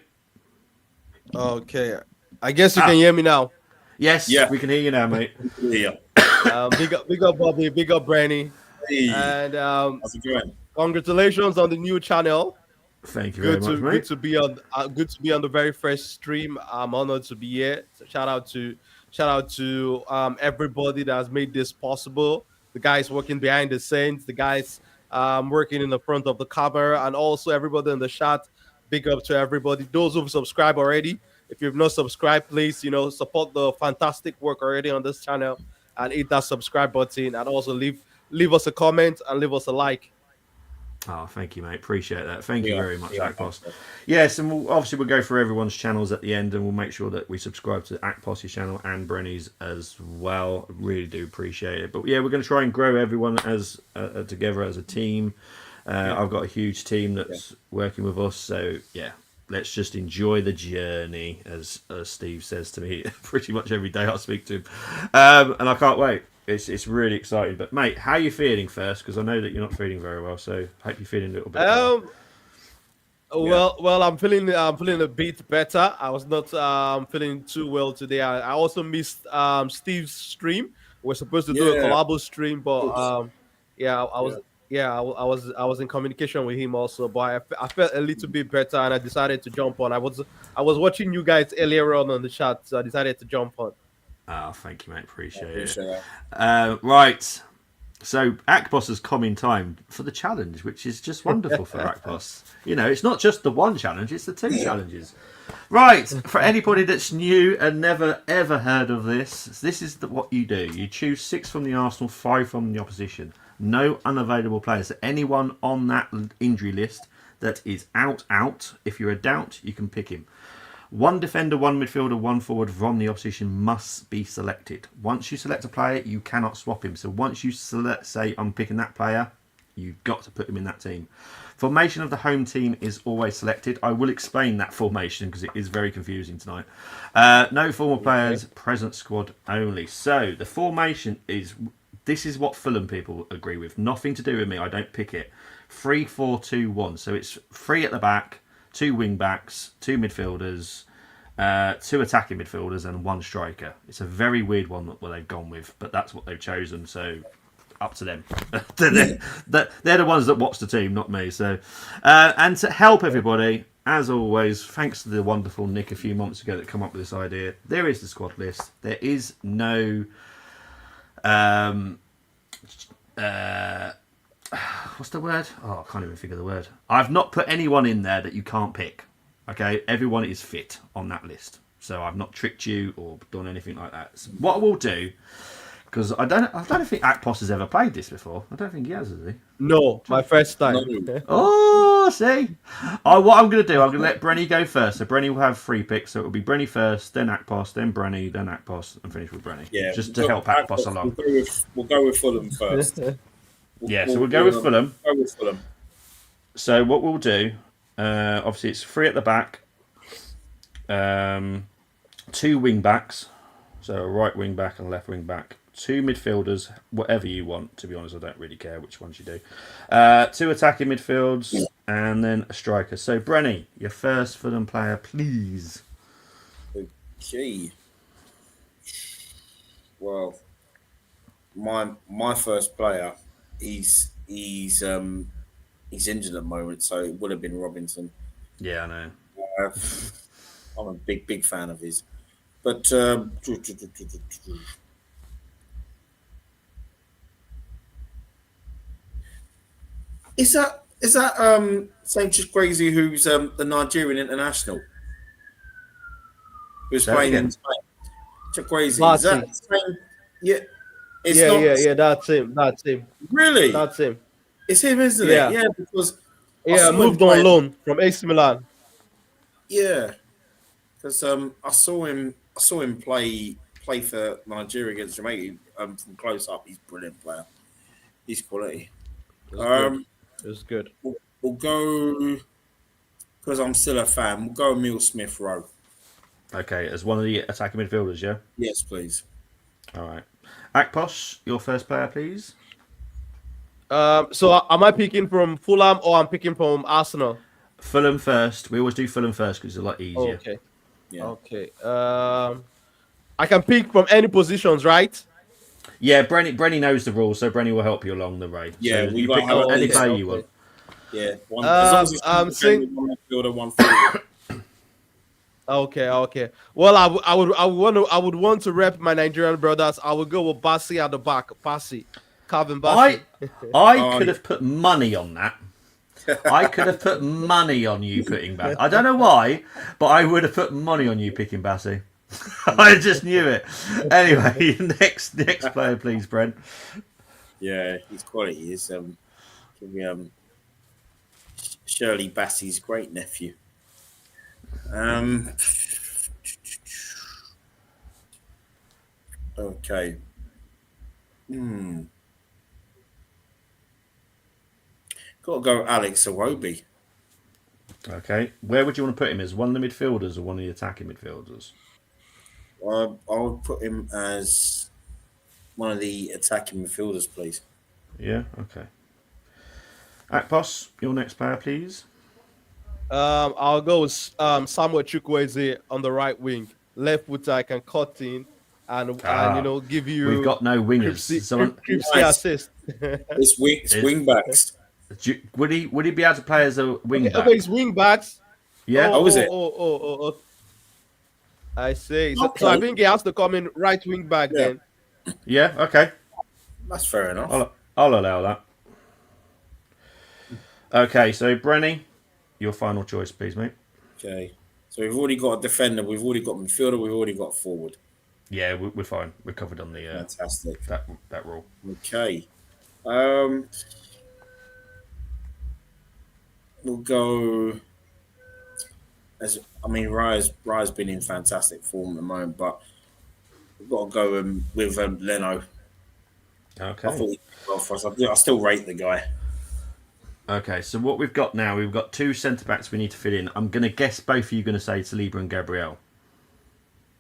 C: Okay. I guess you can hear me now.
B: Yes, we can hear you now, mate.
A: Yeah.
C: Big up, Bobby. Big up, Branny.
A: Hey.
C: And
A: How's it going?
C: congratulations on the new channel.
B: Thank you very much, mate.
C: Good to be on the very first stream. I'm honored to be here. So shout out to everybody that has made this possible. The guys working behind the scenes, the guys working in the front of the camera, and also everybody in the chat. Big up to everybody. Those who've subscribed already. If you've not subscribed, please, support the fantastic work already on this channel and hit that subscribe button, and also leave us a comment and leave us a like.
B: Oh, thank you, mate. Appreciate that. Thank you very much, Akpos. Yes, and we'll go through everyone's channels at the end, and we'll make sure that we subscribe to Akpos's channel and Brenny's as well. Really do appreciate it. But yeah, we're going to try and grow everyone as together as a team. I've got a huge team that's working with us, so yeah, let's just enjoy the journey, as Steve says to me pretty much every day I speak to him, and I can't wait. It's really exciting. But mate, how are you feeling first? Because I know that you're not feeling very well, so I hope you're feeling a little bit better.
A: Yeah,
C: I'm feeling a bit better. I was not feeling too well today. I also missed Steve's stream. We're supposed to do a
A: yeah, of
C: collabo stream, but
A: course.
C: yeah, I
A: Yeah,
C: was I was in communication with him also, but I felt a little bit better, and I decided to jump on. I was watching you guys earlier on the chat, so I decided to jump on.
B: Oh, thank you, mate.
A: I
B: Appreciate it.
A: appreciate that.
B: Right. So Akbos has come in time for the challenge, which is just wonderful for Akbos. You know, it's not just the one challenge; it's the two challenges. Right. For anybody that's new and never ever heard of this is what you do. You choose 6 from the Arsenal, 5 from the opposition. No unavailable players. So anyone on that injury list that is out. If you're a doubt, you can pick him. One defender, one midfielder, one forward from the opposition must be selected. Once you select a player, you cannot swap him. So once you select, say, I'm picking that player, you've got to put him in that team. Formation of the home team is always selected. I will explain that formation because it is very confusing tonight. No former players, present squad only. So the formation is, this is what Fulham people agree with. Nothing to do with me. I don't pick it. 3-4-2-1. So it's 3 at the back, 2 wing backs, 2 midfielders, 2 attacking midfielders, and 1 striker. It's a very weird one that they've gone with, but that's what they've chosen. So up to them. they're the ones that watch the team, not me. So, and to help everybody, as always, thanks to the wonderful Nick a few months ago that come up with this idea. There is the squad list. There is no. What's the word? Oh, I can't even figure the word. I've not put anyone in there that you can't pick. Okay, everyone is fit on that list, so I've not tricked you or done anything like that. So what I will do, because I don't think Akpos has ever played this before. I don't think he has he?
C: No, my first
A: No,
C: time.
B: Oh, see. What I'm going to do, I'm going to let Brenny go first. So Brenny will have 3 picks. So it will be Brenny first, then Akpos, then Brenny, then Akpos, and finish with Brenny.
A: yeah.
B: Just to help Akpos along.
A: We'll go with Fulham first.
B: Yeah, so we'll go with Fulham.
A: Go with Fulham.
B: So what we'll do, obviously it's 3 at the back, 2 wing backs, so a right wing back and a left wing back, 2 midfielders, whatever you want. To be honest, I don't really care which ones you do. 2 attacking midfields, and then a striker. So Brenny, your first Fulham player, please.
A: Okay. Well, my first player, he's injured at the moment, so it would have been Robinson.
B: Yeah, I know.
A: Uh, I'm a big fan of his, but is that same Crazy who's the Nigerian international who's
B: Say that
A: playing in
B: again.
A: Spain? Crazy, is that
C: Barty.
A: the same? Yeah, it's
C: Yeah,
A: not
C: that's him. That's him.
A: really.
C: That's him.
A: It's him, isn't it?
C: Yeah.
A: Yeah, because I
C: Yeah,
A: saw him
C: moved on
A: play.
C: loan from AC Milan.
A: Yeah, because I saw him play for Nigeria against Jamaica from close up. He's a brilliant player. He's quality.
C: It was good.
A: Um,
C: It was good.
A: we'll go because I'm still a fan. We'll go Emil Smith Rowe.
B: Okay, as one of the attacking midfielders, yeah?
A: Yes, please.
B: All right. Akpos, your first player, please.
C: So am I picking from Fulham or I'm picking from Arsenal?
B: Fulham first. We always do Fulham first because it's a lot easier.
C: Okay.
A: Yeah.
C: Okay. I can pick from any positions, right?
B: Yeah, Brenny knows the rules, so Brenny will help you along the way.
A: Yeah,
B: so
A: we
B: you
A: got
B: pick
A: how
B: any
A: okay,
B: player you want.
A: Yeah, one as long as it's
C: I'm saying.
A: one midfielder, one forward.
C: Okay. Well, I would want to rep my Nigerian brothers. I would go with Bassi at the back. Bassi, Calvin
B: I
C: Bassi.
B: I could
A: yeah.
B: have put money on that. I could have put money on you putting Bassi. I don't know why, but I would have put money on you picking Bassi. I just knew it. Anyway, next player, please, Brent.
A: Yeah, he's quality. He's Shirley Bassey's great nephew. Okay. Got to go Alex Awobi.
B: Okay, where would you want to put him? As one of the midfielders or one of the attacking midfielders?
A: I would put him as one of the attacking midfielders, please.
B: Yeah. Okay. Akpos, your next player, please.
C: I'll go with Samuel Chukwueze on the right wing, left footer. I can cut in and
B: Ah,
C: give
B: we've
C: you
B: got no wingers.
C: Cripsy,
B: Someone
C: Cripsy
A: Nice.
C: assist.
A: It's
B: is,
A: wing backs.
B: would he be able to play as a wing
C: Okay,
B: back?
C: it's wing backs.
B: Yeah.
A: Oh, is it?
C: Oh. I say so. I
A: Okay.
C: think he has to come in right wing back
A: Yeah,
C: then.
B: Yeah. Okay.
A: that's fair enough.
B: I'll allow that. Okay. So Brenny, your final choice, please, mate.
A: Okay. So we've already got a defender, we've already got midfielder, we've already got forward.
B: Yeah, we're fine. We're covered on the
A: Fantastic.
B: that rule.
A: Okay. Um, we'll go as I mean, Raya's been in fantastic form at the moment, but we've got to go with Leno. I
B: Okay.
A: thought he did well for us. I still rate the guy.
B: Okay. So what we've got now, we've got two centre backs we need to fit in. I'm going to guess both of you going to say Saliba and Gabriel.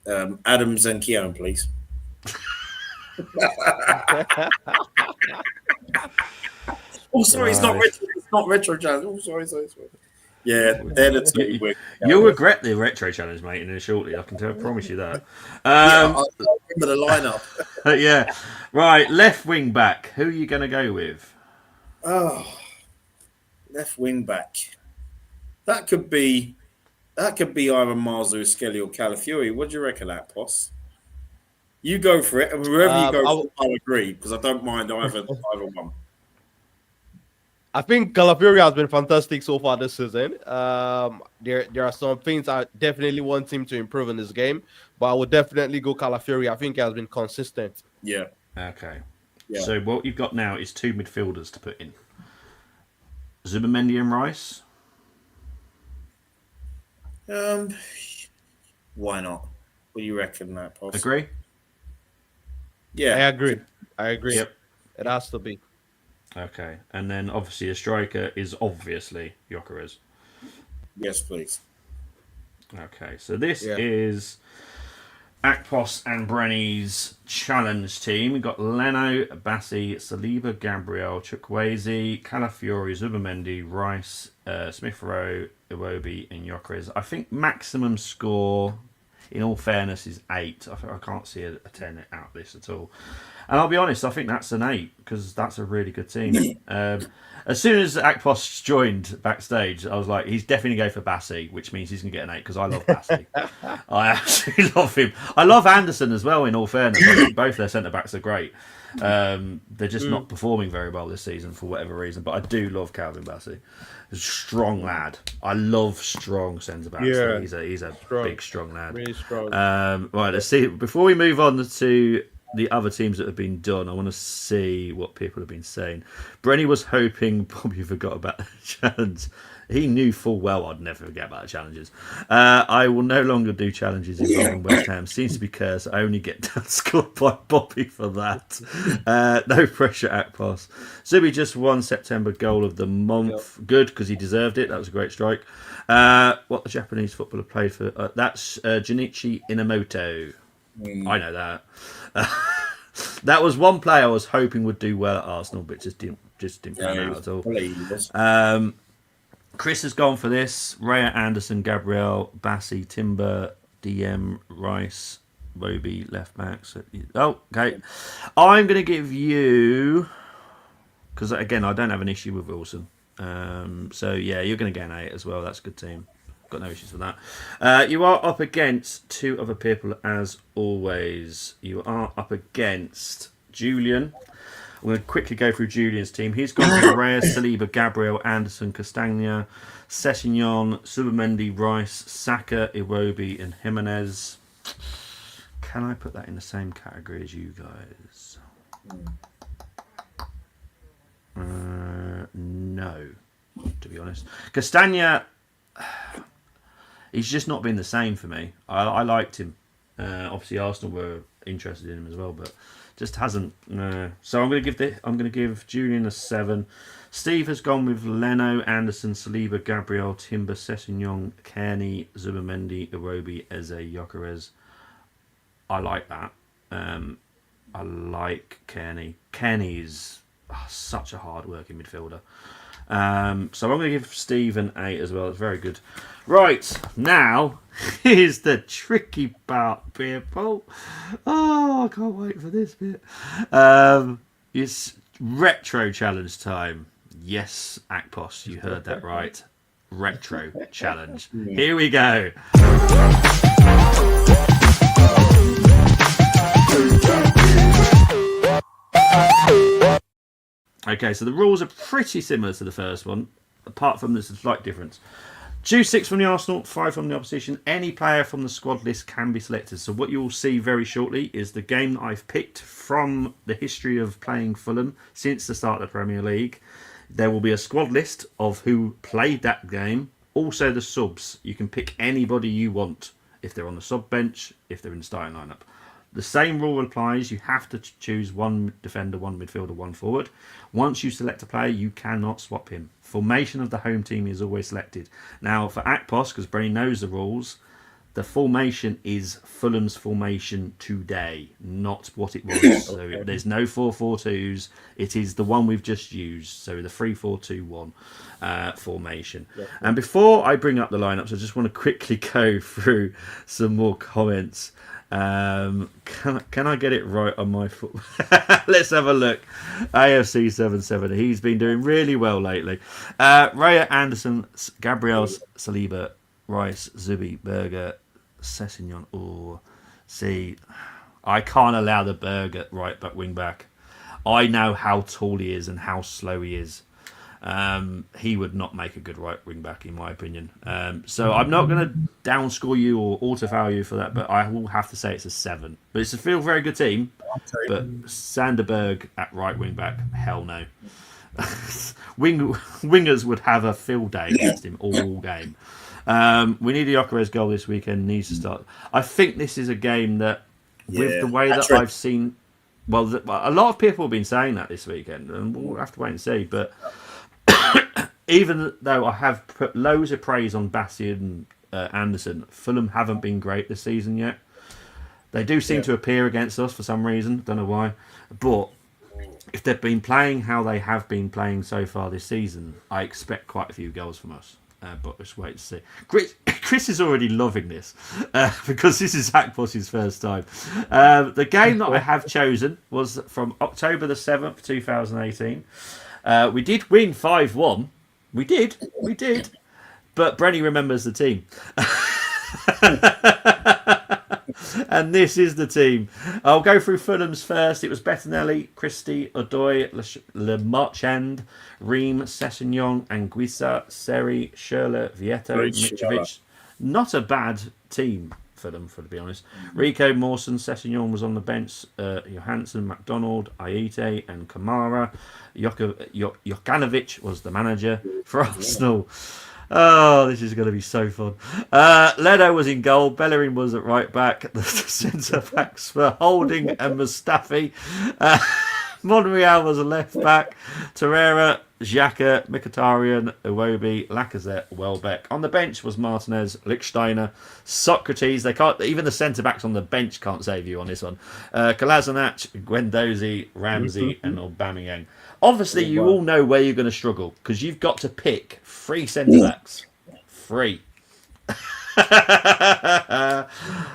A: Adams and Keown, please. Oh, sorry, it's not
B: Right.
A: retro. It's not retro challenge. Oh, sorry. Yeah, they're the two.
B: You'll regret the retro challenge, mate, in shortly. I can promise you that.
A: Yeah, I remember the lineup.
B: Yeah. Right, left wing back. Who are you going to go with?
A: Oh, left wing back. That could be either Marzu, Skelly, or Calafiori. What do you reckon, that boss? You go for it, and wherever you go, I'll agree because I don't mind either one.
C: I think Calafiori has been fantastic so far this season. There are some things I definitely want him to improve in this game, but I would definitely go Calafiori. I think he has been consistent.
A: Yeah.
B: Okay.
A: Yeah.
B: So what you've got now is two midfielders to put in. Zubamendi and Rice.
A: Why not? What do you reckon, that boss?
B: Agree?
A: Yeah.
C: I agree.
B: Yep.
C: It has to be.
B: Okay. And then obviously a striker is obviously Gyökeres.
A: Yes, please.
B: Okay. So this is Akpos and Brenny's challenge team. We've got Leno, Bassi, Saliba, Gabriel, Chukwueze, Calafiori, Zubamendi, Rice, Smith Rowe, Iwobi, and Gyökeres. I think maximum score, in all fairness, is 8. I can't see a 10 out of this at all. And I'll be honest, I think that's an 8 because that's a really good team. As soon as Akpos joined backstage, I was like, he's definitely going for Bassi, which means he's going to get an 8 because I love Bassi. I absolutely love him. I love Anderson as well, in all fairness. I think both their centre-backs are great. They're just not performing very well this season for whatever reason, but I do love Calvin Bassi. He's a strong lad. I love strong centre-backs.
C: Yeah,
B: he's a
C: strong.
B: big, strong lad.
C: Really strong.
B: Right, let's see. Before we move on to the other teams that have been done, I want to see what people have been saying. Brenny was hoping Bobby forgot about the challenge. He knew full well I'd never forget about the challenges. I will no longer do challenges involving West Ham. Seems to be cursed. I only get outscored by Bobby for that. No pressure at pass. Zubi just won September goal of the month. Yep. Good, because he deserved it. That was a great strike. What the Japanese footballer played for? That's Junichi Inamoto. I know that. That was one player I was hoping would do well at Arsenal, but just didn't pan out at all. Chris has gone for this. Raya, Anderson, Gabriel, Bassi, Timber, DM, Rice, Roby, left back. So, okay. I'm going to give you, because again, I don't have an issue with Wilson. So yeah, you're going to get an 8 as well. That's a good team. Got no issues with that. You are up against two other people as always. You are up against Julian. I'm going to quickly go through Julian's team. He's gone for Reyes, Saliba, Gabriel, Anderson, Castagna, Sessignon, Subamendi, Rice, Saka, Iwobi, and Jimenez. Can I put that in the same category as you guys? No, to be honest. Castagna, he's just not been the same for me. I liked him. Obviously, Arsenal were interested in him as well, but just hasn't. So I'm going to give Julian a 7. Steve has gone with Leno, Anderson, Saliba, Gabriel, Timber, Sessignon, Kearney, Zubamendi, Iwobi, Eze, Gyökeres. I like that. I like Kearney. Kearney is such a hard-working midfielder. So I'm going to give Steve an 8 as well. It's very good. Right, now here's the tricky part, people. Oh, I can't wait for this bit. It's retro challenge time. Yes, Akpos, you heard that right. Retro challenge. Here we go. Okay, so the rules are pretty similar to the first one, apart from there's a slight difference. Choose 6 from the Arsenal, 5 from the opposition. Any player from the squad list can be selected. So what you'll see very shortly is the game that I've picked from the history of playing Fulham since the start of the Premier League. There will be a squad list of who played that game. Also the subs. You can pick anybody you want if they're on the sub bench, if they're in the starting lineup. The same rule applies. You have to choose one defender, one midfielder, one forward. Once you select a player, you cannot swap him. Formation of the home team is always selected. Now, for Akpos, because Brainy knows the rules, the formation is Fulham's formation today, not what it was. So there's no 4-4-2s. It is the one we've just used. So the 3-4-2-1 formation. And before I bring up the lineups, I just want to quickly go through some more comments. Can I get it right on my foot? Let's have a look. AFC 77. He's been doing really well lately. Raya Anderson, Gabriel Saliba, Rice, Zubi, Berger, Sessignon. Oh, see, I can't allow the Berger right back wing back. I know how tall he is and how slow he is. He would not make a good right wing back, in my opinion. So I'm not going to downscore you or auto-foul you for that, but I will have to say it's a 7. But it's a still very good team. But Sanderberg at right wing back, hell no. Wingers would have a field day against him all game. We need a Gyökeres goal this weekend. Needs to start. I think this is a game that, with the way that I've seen, well, a lot of people have been saying that this weekend, and we'll have to wait and see. But even though I have put loads of praise on Bastian Anderson, Fulham haven't been great this season yet. They do seem to appear against us for some reason. Don't know why. But if they've been playing how they have been playing so far this season, I expect quite a few goals from us. But let's wait to see. Chris is already loving this because this is Akpos's first time. The game that I have chosen was from October the 7th, 2018. We did win 5-1. We did. But Brenny remembers the team. And this is the team. I'll go through Fulham's first. It was Bettinelli, Christie, Odoi, Le Marchand, Ream, Sessignon, Anguissa, Seri, Schürrle, Vieto, Mitrovic. Not a bad team for them, to be honest. Rico, Mawson, Sessignon was on the bench. Johansson, McDonald, Aite, and Kamara. Jokanovic was the manager for Arsenal. Oh, this is going to be so fun. Ledo was in goal. Bellerin was at right back. The centre backs were Holding and Mustafi. Monreal was a left back. Torreira, Xhaka, Mkhitaryan, Iwobi, Lacazette, Welbeck. On the bench was Martinez, Lichtsteiner, Socrates. They can't. Even the centre backs on the bench can't save you on this one. Kolasinac, Guendouzi, Ramsey, and Aubameyang. Obviously, you all know where you're going to struggle because you've got to pick 3 centre backs. 3.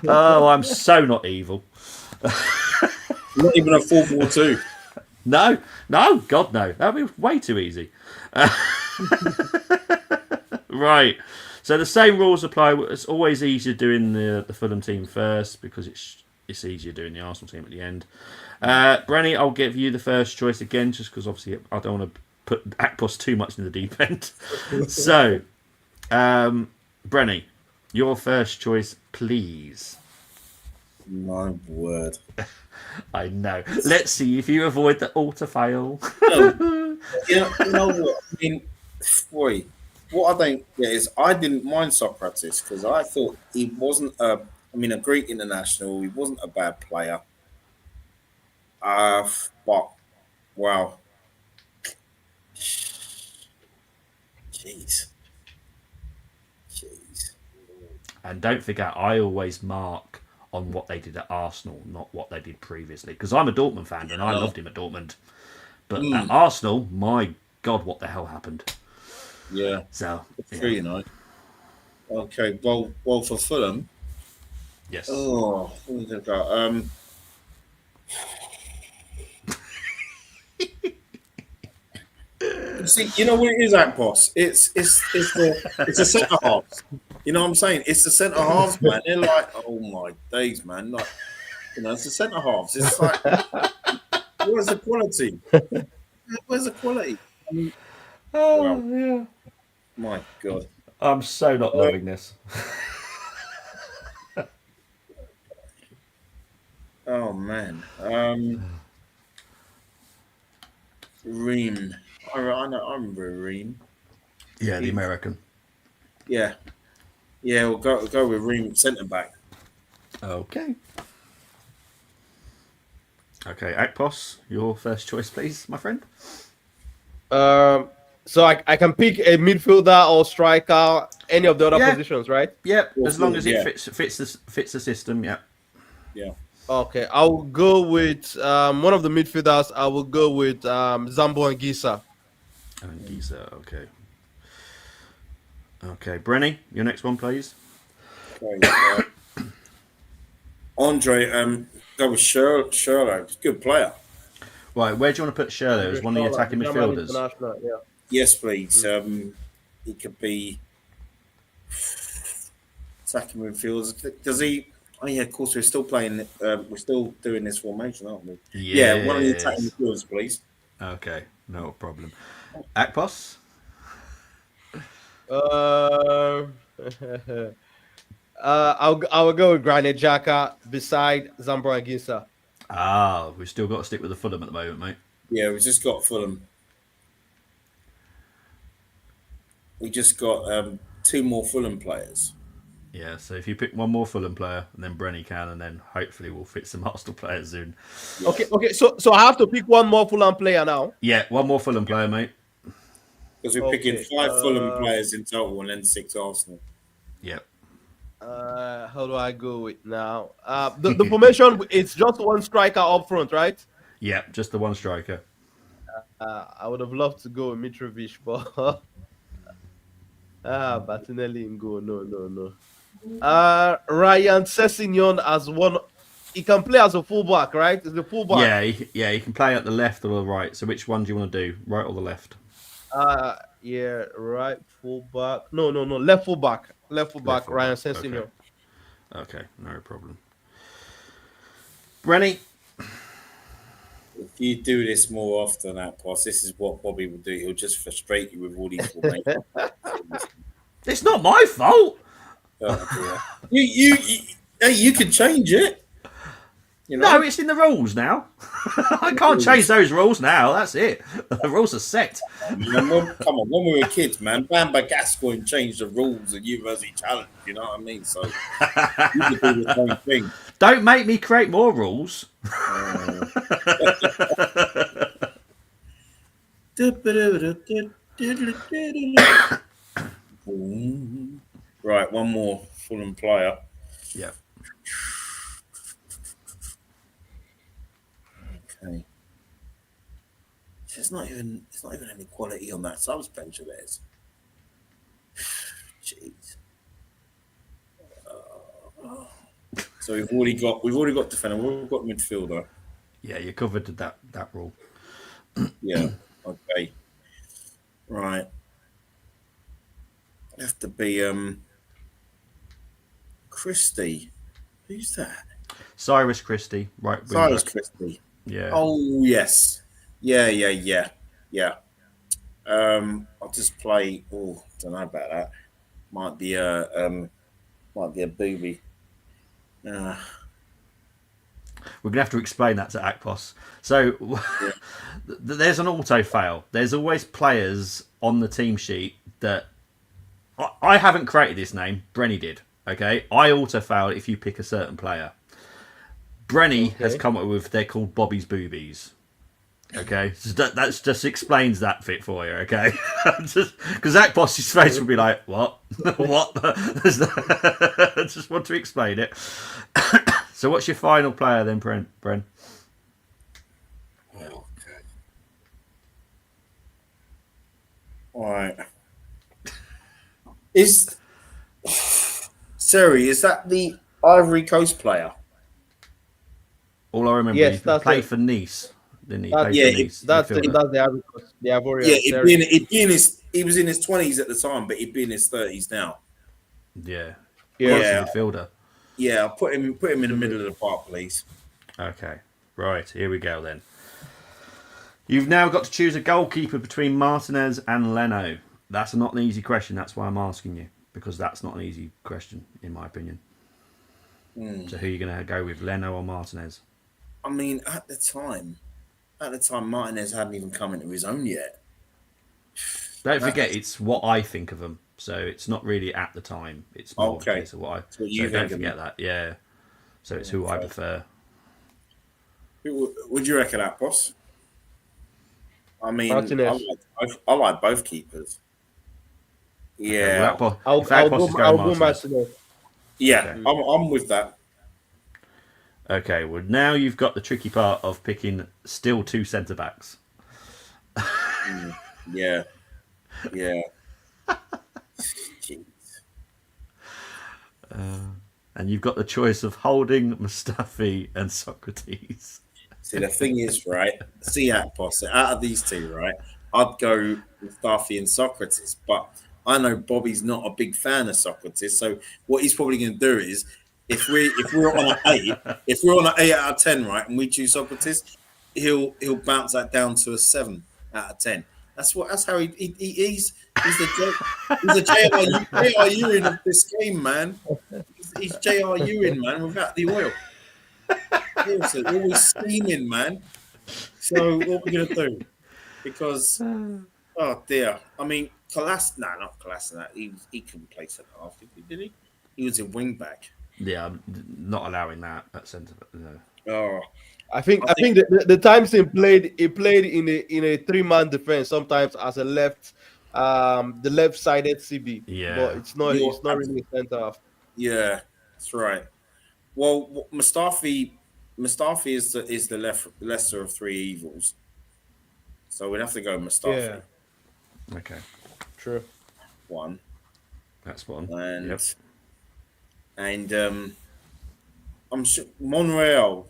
B: Oh, I'm so not evil.
A: Not even a 4-4-2.
B: No, God no. That'd be way too easy. Right. So the same rules apply. It's always easier doing the Fulham team first because it's easier doing the Arsenal team at the end. Brenny, I'll give you the first choice again, just because obviously I don't want to put Akpos too much in the deep end. So, Brenny, your first choice, please.
A: My word.
B: I know. Let's see if you avoid the auto-fail.
A: You know what? I mean, boy, what I don't get is I didn't mind Socrates because I thought he wasn't a great international. He wasn't a bad player. But wow, jeez.
B: And don't forget, I always mark on what they did at Arsenal, not what they did previously. Because I'm a Dortmund fan and I loved him at Dortmund. But at Arsenal, my God, what the hell happened?
A: Yeah.
B: So
A: True,
B: yeah,
A: you know. Okay. Well, for Fulham.
B: yes,
A: Oh, who we got? You see, you know what it is, Akpos? It's the centre halves. You know what I'm saying? It's the centre halves, man. They're like, oh my days, man. Like, it's the centre halves. It's like, where's the quality? Where's the quality? I mean, well,
B: oh yeah.
A: my God.
B: I'm so not
A: Uh,
B: loving this.
A: oh man. Ream. I know. I remember Ream.
B: Yeah, the
A: He,
B: American.
A: yeah, yeah. We'll go with Ream centre back.
B: Okay. Okay, Akpos, your first choice, please, my friend.
C: Um, so I can pick a midfielder or striker, any of the other
B: Yeah,
C: positions, right?
B: yep.
A: Or
B: As long
A: Fulham,
B: as it
A: yeah,
B: fits the system. Yeah.
A: yeah.
C: Okay, I'll go with one of the midfielders. I will go with Zambo and Gisa.
B: And Giza. Okay. Okay, Brenny, your next one, please.
A: Okay. Andre, go with Sherlock. Good player.
B: Right, where do you want to put Shirley? As
C: Andre
B: one of the
C: Schürrle, the
B: attacking
C: German
B: midfielders?
C: international. Yeah.
A: Yes, please.
C: Mm.
A: He could be attacking midfielders. Does he? Oh yeah, of course. We're still playing. We're still doing this formation, aren't we? Yeah, one of the attacking
B: Yes.
A: midfielders, please.
B: Okay, no problem. Akpos?
C: Uh, I'll go with Granit Xhaka beside Zambo and Gisa.
B: Ah, we've still got to stick with the Fulham at the moment, mate.
A: Yeah, we just got Fulham. We just got two more Fulham players.
B: Yeah, so if you pick one more Fulham player, and then Brenny can, and then hopefully we'll fit some Arsenal players in.
A: Yeah,
C: Okay. So I have to pick one more Fulham player now.
B: Yeah, one more Fulham player, mate.
A: because we're picking
C: Okay.
A: five Fulham players in total and then six Arsenal.
B: Yep.
C: How do I go with now? The formation, it's just one striker up front, right?
B: Yeah, just the one striker.
C: I would have loved to go with Mitrovic, but Martinelli in goal. No. Ryan Sessegnon as one. He can play as a fullback, right? Is the fullback?
B: Yeah, he can play at the left or the right. So which one do you want to do, right or the left?
C: Yeah, right fullback. No. Left fullback. Left
B: Left
C: fullback. Ryan
B: fullback. Okay.
C: Sessegnon.
B: Okay, no problem. Brenny?
A: If you do this more often, that pass, this is what Bobby will do. He'll just frustrate you with all these formations.
B: It's not my fault.
A: Oh, dear. Hey, you can change it. You
B: No,
A: know,
B: it's in the rules now. I can't change those rules now. That's it. The rules are set.
A: man, come on, when we were kids, man, Bamba Gascoigne changed the rules of University Challenge. You know what I mean? So you could do the same thing.
B: Don't make me create more rules.
A: Right, one more Fulham player.
B: Yeah.
A: Okay. There's not even any quality on that subs bench of theirs. Jeez. So we've already got defender, we've got midfielder.
B: Yeah, you covered that rule.
A: Yeah. Okay. Right. Have to be Christie. Who's that?
B: Cyrus Christie, right wing
A: Cyrus
B: back.
A: Christie.
B: Yeah.
A: Oh yes. Yeah. I'll just play. Oh, don't know about that. Might be a booby. Uh,
B: We're gonna have to explain that to Akpos. So
A: yeah.
B: there's an auto fail. There's always players on the team sheet that I haven't created this name. Brenny did. Okay, I auto fail if you pick a certain player. Brenny has come up with they're called Bobby's Boobies. Okay, so that just explains that fit for you. Okay, because that boss's face would be like, "What? What?" Just want to explain it. So, what's your final player then, Bren?
A: Okay. All right. Is Seri, is that the Ivory Coast player?
B: All I remember, he
C: Yes, that's
B: played
C: it.
B: for Nice, didn't he? Played
C: That's
B: for
A: Yeah,
B: Nice,
C: that's it.
B: midfielder.
C: That's the Ivory Coast, the
A: yeah.
C: Ivorian
A: It'd be
C: Serie.
A: in, it'd be in his. He was in his 20s at the time, but he'd be in his 30s now.
B: Yeah,
C: Yeah.
B: quality
A: Yeah,
B: midfielder.
A: yeah. I'll put him in the
C: Mhm.
A: middle of the park, please.
B: Okay, right, here we go then. You've now got to choose a goalkeeper between Martinez and Leno. That's not an easy question. That's why I'm asking you because that's not an easy question in my opinion.
A: Hmm.
B: So who are you going to go with, Leno or Martinez?
A: I mean, at the time, Martinez hadn't even come into his own yet.
B: Don't forget,
A: That's
B: it's what I think of them. So it's not really at the time. It's more of a
A: okay.
B: case of what I.
A: That's what
B: So
A: you
B: don't
A: think of him.
B: forget that. Yeah. So it's who I
A: Okay.
B: prefer.
A: Who would you reckon that, boss? I mean,
C: Martinez.
A: I like both keepers.
B: Okay. Well,
A: Yeah,
B: if Akpos is going
C: I'll go
B: Martinez.
C: Martinez.
A: yeah.
B: Okay.
A: I'm with that.
B: Okay. Well, now you've got the tricky part of picking still two centre backs,
A: Mm, yeah, yeah. Gee.
B: and you've got the choice of Holding, Mustafi, and Socrates.
A: See, the thing is, right? See, Atpos, out of these two, right? I'd go with Mustafi and Socrates, but I know Bobby's not a big fan of Socrates. So what he's probably going to do is, if we're on an eight, if we're on an 8 out of 10, right, and we choose Socrates, he'll bounce that down to a 7 out of 10. That's how he's the he's the JR Ewing of this game, man. He's JR Ewing, man, without the oil. Seriously, always steaming, man. So what we're gonna do? Because oh dear, I mean, not Kolasinac. He couldn't play centre half, did he? He was a wing back.
B: Yeah, I'm not allowing that at centre. No.
A: Oh, I
C: I
A: think
C: think the times he played in a three-man defense sometimes as a the left-sided CB, but
B: Yeah.
A: you're
C: it's not really a center half.
A: yeah, that's right. Well, Mustafi is the lesser of three evils, so we'd have to go
C: Yeah,
A: Mustafi
B: Okay.
C: true.
A: one
B: That's one.
A: and
B: Yep.
A: and I'm sure Monreal.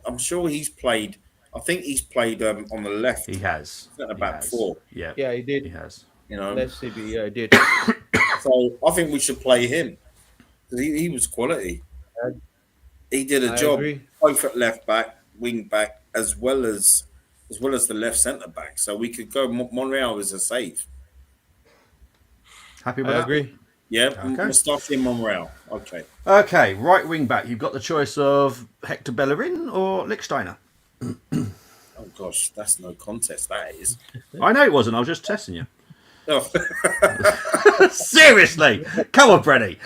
A: I'm sure he's played. I think he's played on the
B: He
A: left
B: has.
A: centre
B: He
A: back
B: has.
A: before.
B: Yep.
C: Yeah, he
B: He
C: did.
B: has.
A: You know,
C: Left CB, yeah, he did.
A: so I think we should play him because he was quality.
C: I,
A: He did a
C: I
A: job
C: agree.
A: both at left back, wing back, as well as the left centre back. So we could go Monreal as a save.
B: Happy
C: I
B: with that?
C: agree.
A: Yeah,
B: Okay.
A: Mustafi and Monreal. Okay.
B: Okay. Right wing back. You've got the choice of Hector Bellerin or Lichtsteiner.
A: Oh gosh, that's no contest. That is.
B: I know it wasn't. I was just testing you.
A: Oh.
B: Seriously. Come on, Brenny.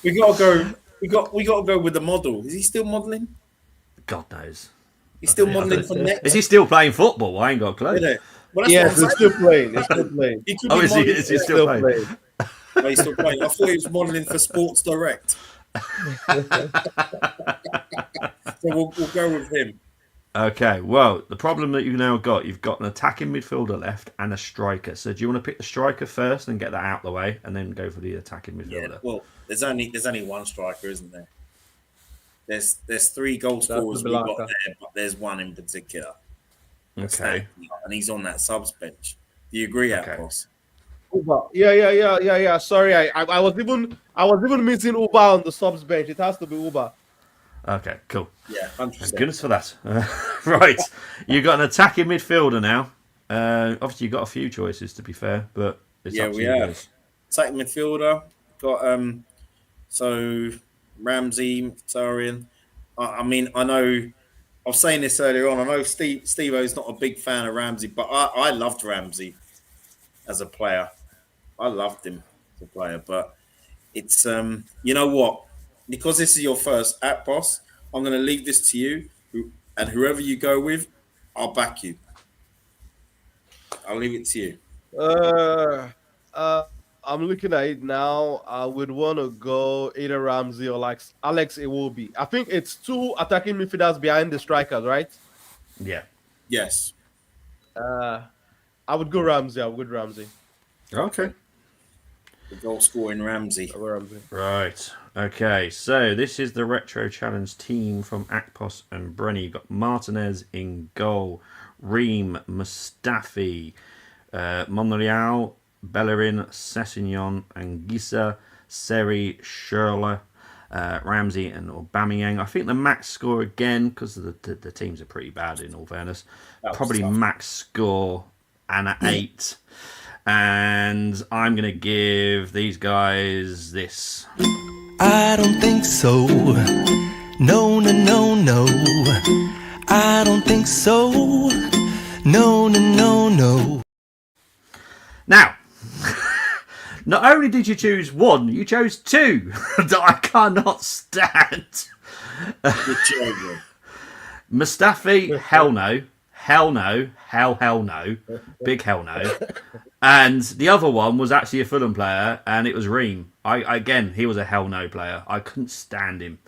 A: we gotta go. We gotta go with the model. Is he still modelling?
B: God knows.
A: He's still
B: I
A: modelling
B: don't-
A: for
B: Is
A: next.
B: he still playing football? I ain't got a clue.
A: Isn't it? Well, that's what I'm
C: Yes, he's still
A: saying.
C: playing. He's still playing.
A: He could
B: Oh,
A: be
B: is he?
A: modelling
B: Is
A: for
B: he
C: He's
A: next.
B: still
C: still
B: playing?
C: playing.
A: No, he's still playing. I thought he was modelling for Sports Direct. So we'll go with him.
B: Okay, well, the problem that you've now got, you've got an attacking midfielder left and a striker. So do you want to pick the striker first and get that out of the way, and then go for the attacking
A: Yeah.
B: midfielder?
A: Well, there's only one striker, isn't there? There's three goal
C: That's
A: scorers we got
C: Belaka.
A: there, but there's one in particular. That's
B: Okay.
A: and he's on that subs bench. Do you agree,
B: Okay.
A: Atpos?
C: Uber. Yeah. Sorry, I was even missing Uber on the subs bench. It has to be Uber.
B: Okay, cool.
A: Yeah,
B: Thank
A: 100%.
B: goodness for that. Right, you've got an attacking midfielder now. Obviously, you've got a few choices, to be fair, but it's
A: Yeah,
B: up to
A: we
B: you
A: have.
B: guys.
A: Attacking midfielder got so Ramsey, Mkhitaryan. I mean, I know I was saying this earlier on. I know Steve-O's not a big fan of Ramsey, but I loved Ramsey as a player. I loved him as a player, but it's you know what? Because this is your first app boss, I'm going to leave this to you, and whoever you go with, I'll back you. I'll leave it to you.
C: Uh, uh, I'm looking at it now. I would want to go either Ramsey or like Alex Iwobi. I think it's two attacking midfielders behind the strikers, right?
B: Yeah.
A: Yes.
C: Uh, I would go Ramsey. I would go Ramsey.
B: Okay.
A: The goal scoring Ramsey.
B: Right. Okay. So this is the Retro Challenge team from Akpos and Brenny. You've got Martinez in goal, Reem, Mustafi, Monreal, Bellerin, Sessignon, Anguissa, Seri, Schürrle, Ramsey, and Aubameyang. I think the max score again, because the teams are pretty bad in all fairness. Probably
A: tough.
B: max score and at 8. And I'm going to give these guys this.
D: I don't think so. No, no, no, no. I don't think so. No, no, no, no.
B: Now, not only did you choose one, you chose 2 that I cannot stand. Mustafi, hell no. Hell no. Hell no. Big hell no. And the other one was actually a Fulham player, and it was Reem. Again, he was a hell no player. I couldn't stand him.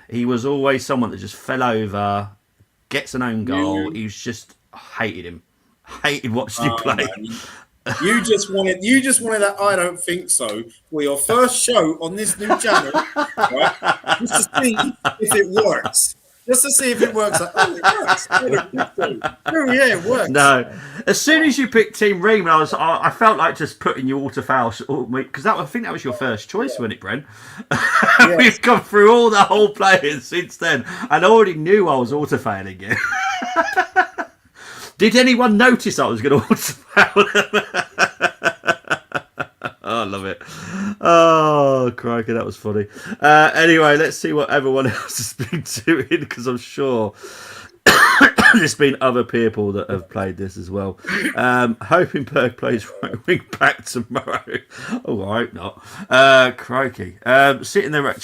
B: He was always someone that just fell over, gets an own goal. He was just, I hated him. Hated watching him play.
A: You just wanted that I don't think so for your first show on this new channel, right? Just to see if it works. Just to see if it works. Like, oh, it works. Oh, yeah, it works.
B: No. As soon as you picked Team Ream, I felt like just putting you autofoul because I think that was your first choice, wasn't it, Brent? Yes. We've gone through all the whole players since then, and I already knew I was autofouling you. Did anyone notice I was going to autofoul? Oh, I love it. Oh, crikey, that was funny. Anyway, let's see what everyone else has been doing, because I'm sure there's been other people that have played this as well. Hoping Berg plays right wing back tomorrow. Oh, I hope not. Crikey. Sitting there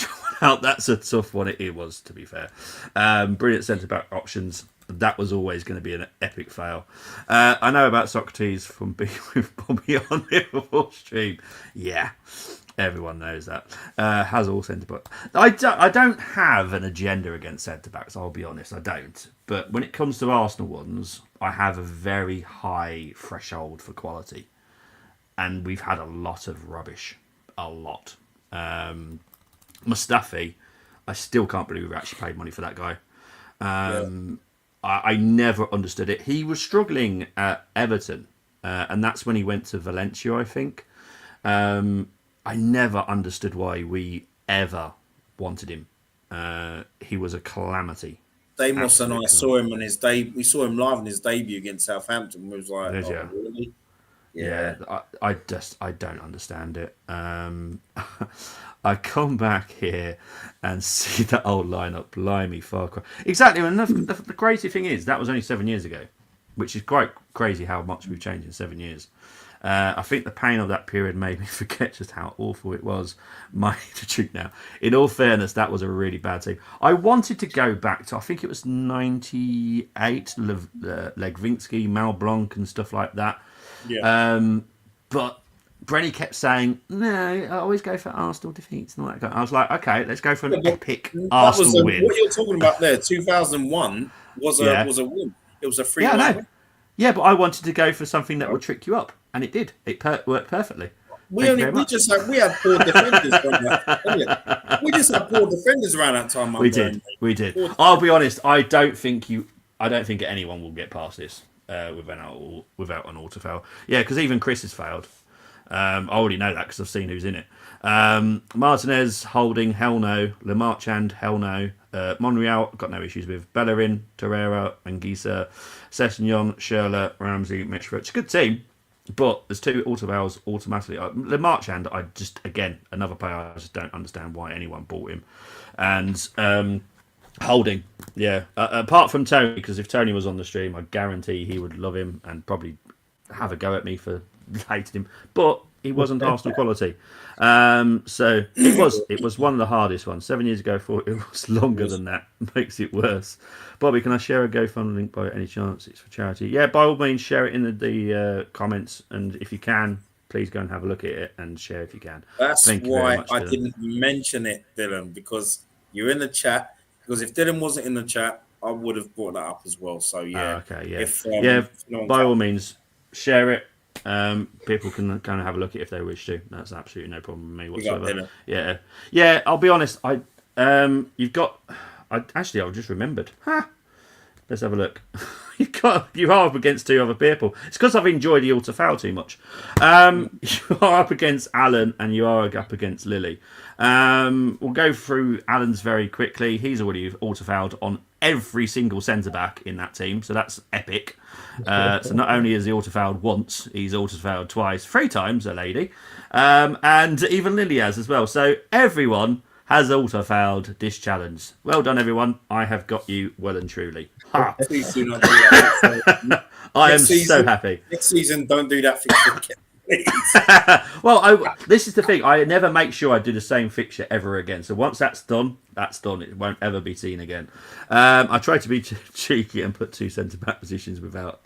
B: out, that's a tough one. It was, to be fair. Brilliant centre back options. That was always going to be an epic fail. I know about Socrates from being with Bobby on Liverpool stream. Yeah, everyone knows that. Has all centre backs. I don't have an agenda against centre backs. I'll be honest, I don't. But when it comes to Arsenal ones, I have a very high threshold for quality, and we've had a lot of rubbish. A lot. Mustafi, I still can't believe we've actually paid money for that guy. I never understood it. He was struggling at Everton, and that's when he went to Valencia, I think. I never understood why we ever wanted him. He was a calamity.
A: Damos and I saw him on his we saw him live on his debut against Southampton. We was like, oh, really?
B: Yeah, I don't understand it. I come back here and see that old lineup, blimey, far cry. Exactly, and the crazy thing is that was only 7 years ago, which is quite crazy how much we've changed in 7 years. I think the pain of that period made me forget just how awful it was. My truth now. In all fairness, that was a really bad team. I wanted to go back to, I think it was 98, Legvinsky, Mal Blanc and stuff like that. Yeah. But Brenny kept saying, no, I always go for Arsenal defeats and all that. I was like, okay, let's go for an epic Arsenal win.
A: What you're talking about there, 2001 was a win. It was a 3-1 win.
B: Yeah, but I wanted to go for something that would trick you up, and it did. It worked perfectly.
A: We had poor defenders around that. We just had poor defenders around that time.
B: We did. I'll be honest. I don't think anyone will get past this without an auto foul. Yeah, because even Chris has failed. I already know that because I've seen who's in it. Martinez, Holding, hell no. Lemarchand, hell no. Monreal, got no issues with. Bellerin, Torreira, Anguissa, Sessignon, Schürrle, Ramsey, Mitchell. It's a good team, but there's 2 auto-fouls automatically. Lemarchand, I just, again, another player, I just don't understand why anyone bought him. And Holding, yeah. Apart from Tony, because if Tony was on the stream, I guarantee he would love him and probably have a go at me for hating him. But he wasn't Arsenal quality. So it was one of the hardest ones. 7 years ago, thought it was longer than that. Makes it worse. Bobby, can I share a GoFundMe link by any chance? It's for charity. Yeah, by all means, share it in the comments, and if you can, please go and have a look at it and share if you can.
A: That's why I didn't mention it, Dylan, because you're in the chat. Because if Dylan wasn't in the chat, I would have brought that up as well. So yeah,
B: okay, yeah, by all means, share it. People can kind of have a look at it if they wish to. That's absolutely no problem with me
A: We got
B: whatsoever.
A: dinner.
B: Yeah. I'll be honest. You've got. I've just remembered. Let's have a look. You are up against two other people. It's because I've enjoyed the auto foul too much. You are up against Alan and you are up against Lily. We'll go through Alan's very quickly. He's already auto fouled on every single centre back in that team, so that's epic. So not only has he auto fouled once, he's auto fouled twice, 3 times, a lady, and even Lily has as well. So everyone has auto fouled this challenge. Well done, everyone. I have got you well and truly. Ha!
A: Please do not do that.
B: I am
A: season,
B: so happy.
A: Next season, don't do that fixture.
B: Well, this is the thing. I never make sure I do the same fixture ever again. So once that's done, that's done. It won't ever be seen again. I try to be cheeky and put 2 centre back positions without.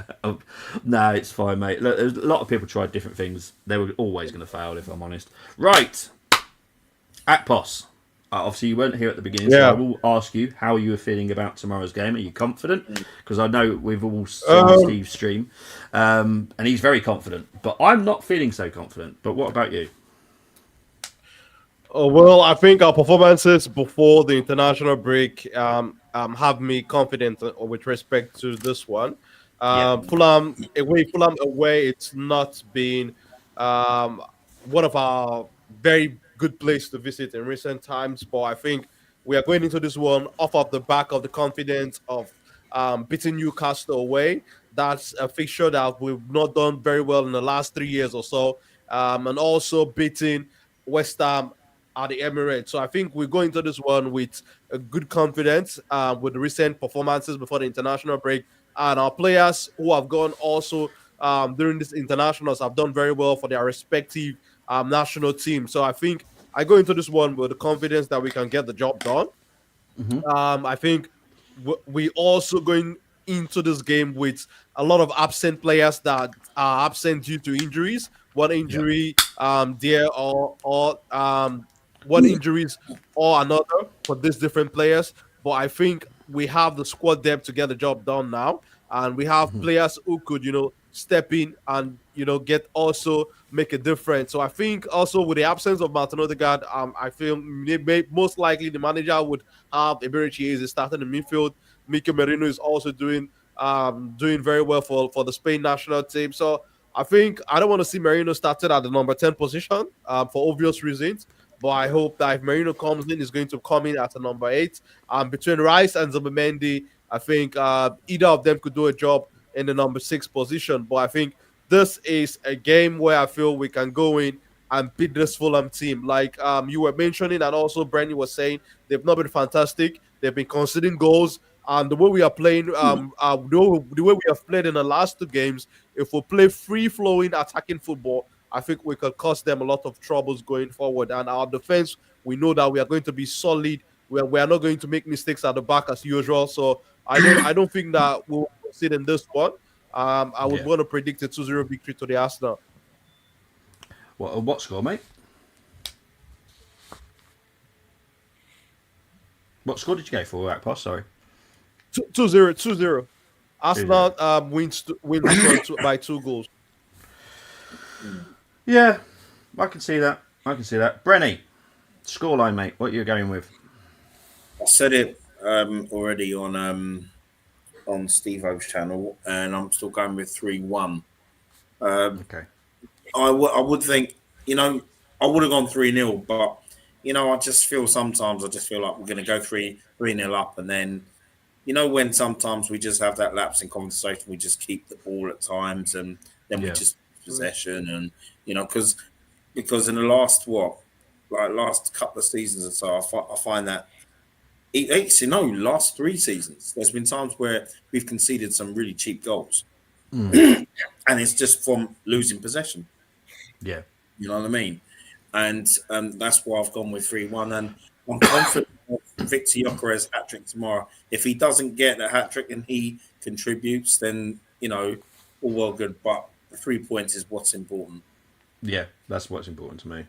B: No, it's fine, mate. Look, there's a lot of people tried different things. They were always going to fail, if I'm honest. Right, Akpos. Obviously, you weren't here at the beginning, so I will ask you how you were feeling about tomorrow's game. Are you confident? Because I know we've all seen Steve's stream, and he's very confident. But I'm not feeling so confident. But what about you?
C: Well, I think our performances before the international break have me confident with respect to this one. Fulham away, it's not been one of our very good place to visit in recent times, but I think we are going into this one off of the back of the confidence of beating Newcastle away. That's a fixture that we've not done very well in the last 3 years or so, and also beating West Ham at the Emirates. So I think we go into this one with a good confidence with the recent performances before the international break, and our players who have gone also during this internationals have done very well for their respective national team. So I think I go into this one with the confidence that we can get the job done. I think we also going into this game with a lot of absent players that are absent due to injuries. One injury there or one injuries or another for these different players. But I think we have the squad depth to get the job done now. And we have players who could, step in and, get also make a difference. So I think also with the absence of Martin Odegaard, I feel most likely the manager would have Iberichi is starting in midfield. Mikel Merino is also doing very well for the Spain national team. So I think I don't want to see Merino started at the number 10 position for obvious reasons. But I hope that if Merino comes in, he's going to come in at a number 8. Between Rice and Zubimendi, I think either of them could do a job in the number 6 position. But I think this is a game where I feel we can go in and beat this Fulham team. Like you were mentioning, and also Brenny was saying, they've not been fantastic. They've been conceding goals. And the way we are playing, the way we have played in the last 2 games, if we play free-flowing attacking football, I think we could cause them a lot of troubles going forward. And our defense, we know that we are going to be solid. We are not going to make mistakes at the back as usual. So I don't think that we'll succeed in this one. I would want to predict a 2-0 victory to the Arsenal.
B: What score, mate? What score did you go for, Akpos? Sorry.
C: 2-0. Arsenal wins by 2 goals.
B: Yeah, I can see that. Brenny, scoreline, mate. What you're going with?
A: I said it already on Steve O's channel, and I'm still going with 3-1.
B: Okay.
A: I would think, I would have gone 3-0, but I just feel sometimes like we're going to go 3-0 up, and then when sometimes we just have that lapse in conversation, we just keep the ball at times, and then we just possession, and because in the last couple of seasons or so, I find that last 3 seasons, there's been times where we've conceded some really cheap goals, and it's just from losing possession.
B: Yeah,
A: you know what I mean, and that's why I've gone with 3-1, and I'm confident of Victor Gyökeres hat-trick tomorrow. If he doesn't get a hat-trick and he contributes, then all well good, but the 3 points is what's important.
B: Yeah, that's what's important to me.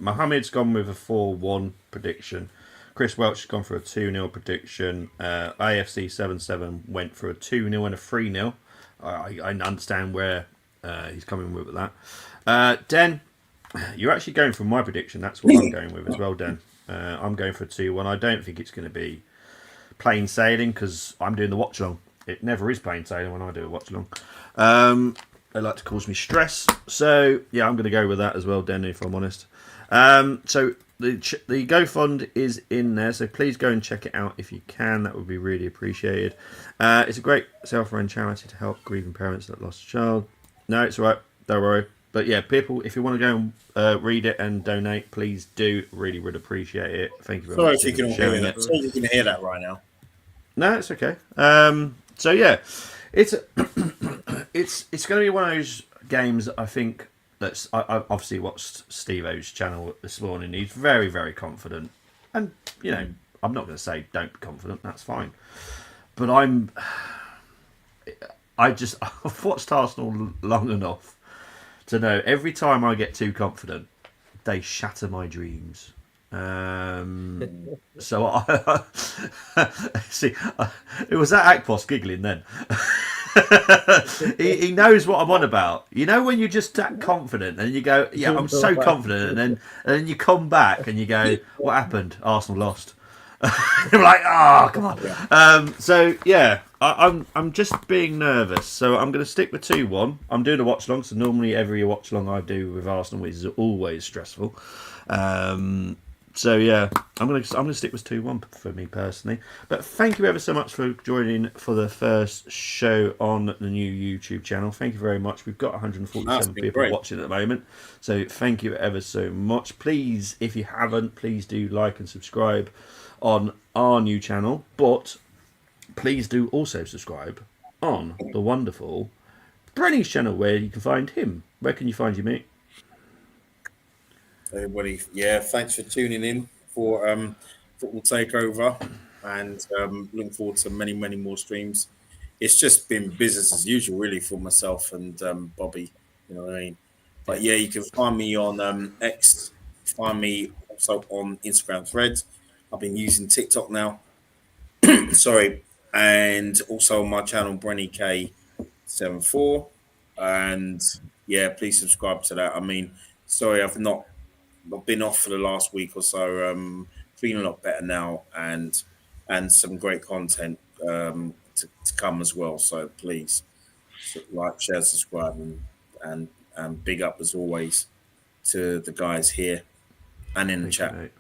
B: Mohammed's gone with a 4-1 prediction. Chris Welch has gone for a 2-0 prediction. AFC 77 went for a 2-0 and a 3-0. I understand where He's coming with that. Den, you're actually going for my prediction. That's what I'm going with as well, Den. I'm going for a 2-1. I don't think it's going to be plain sailing because I'm doing the watch along. It never is plain sailing when I do a watch along. They like to cause me stress. So, yeah, I'm going to go with that as well, Den, if I'm honest. So, the GoFund is in there, so please go and check it out if you can. That would be really appreciated. It's a great self-run charity to help grieving parents that lost a child. No, it's all right. Don't worry. But yeah, people, if you want to go and read it and donate, please do. Really would appreciate it. Thank you very
A: Sorry
B: much
A: if you
B: for
A: can
B: sharing
A: hear
B: it.
A: that. Sorry if you can hear that right now.
B: No, it's okay. So yeah, it's it's going to be one of those games that I think that's I obviously watched Steve-O's channel this morning. He's very, very confident, and you know I'm not going to say don't be confident. That's fine, but I've watched Arsenal long enough to know every time I get too confident, they shatter my dreams. So I see. It was that Akpos giggling then. he knows what I'm on about. You know when you're just that confident and you go, "Yeah, I'm so confident," and then you come back and you go, "What happened? Arsenal lost." You're like, "Oh, come on." So yeah, I'm just being nervous. So I'm going to stick with 2-1. I'm doing a watch long. So normally every watch long I do with Arsenal is always stressful. So yeah, I'm gonna stick with 2-1 for me personally. But thank you ever so much for joining for the first show on the new YouTube channel. Thank you very much. We've got 147 people watching at the moment, so thank you ever so much. Please, if you haven't, please do like and subscribe on our new channel. But please do also subscribe on the wonderful Brenny's channel, where you can find him. Where can you find you, mate?
A: Everybody, yeah, thanks for tuning in for Football Takeover, and looking forward to many, many more streams. It's just been business as usual, really, for myself and Bobby. You know what I mean? But yeah, you can find me on X. Find me also on Instagram Threads. I've been using TikTok now. Sorry, and also on my channel Brenny K74. And yeah, please subscribe to that. I mean, sorry, I've been off for the last week or so. Feeling a lot better now, and some great content to come as well. So please like, share, subscribe, and big up as always to the guys here and in the chat.
B: Mate.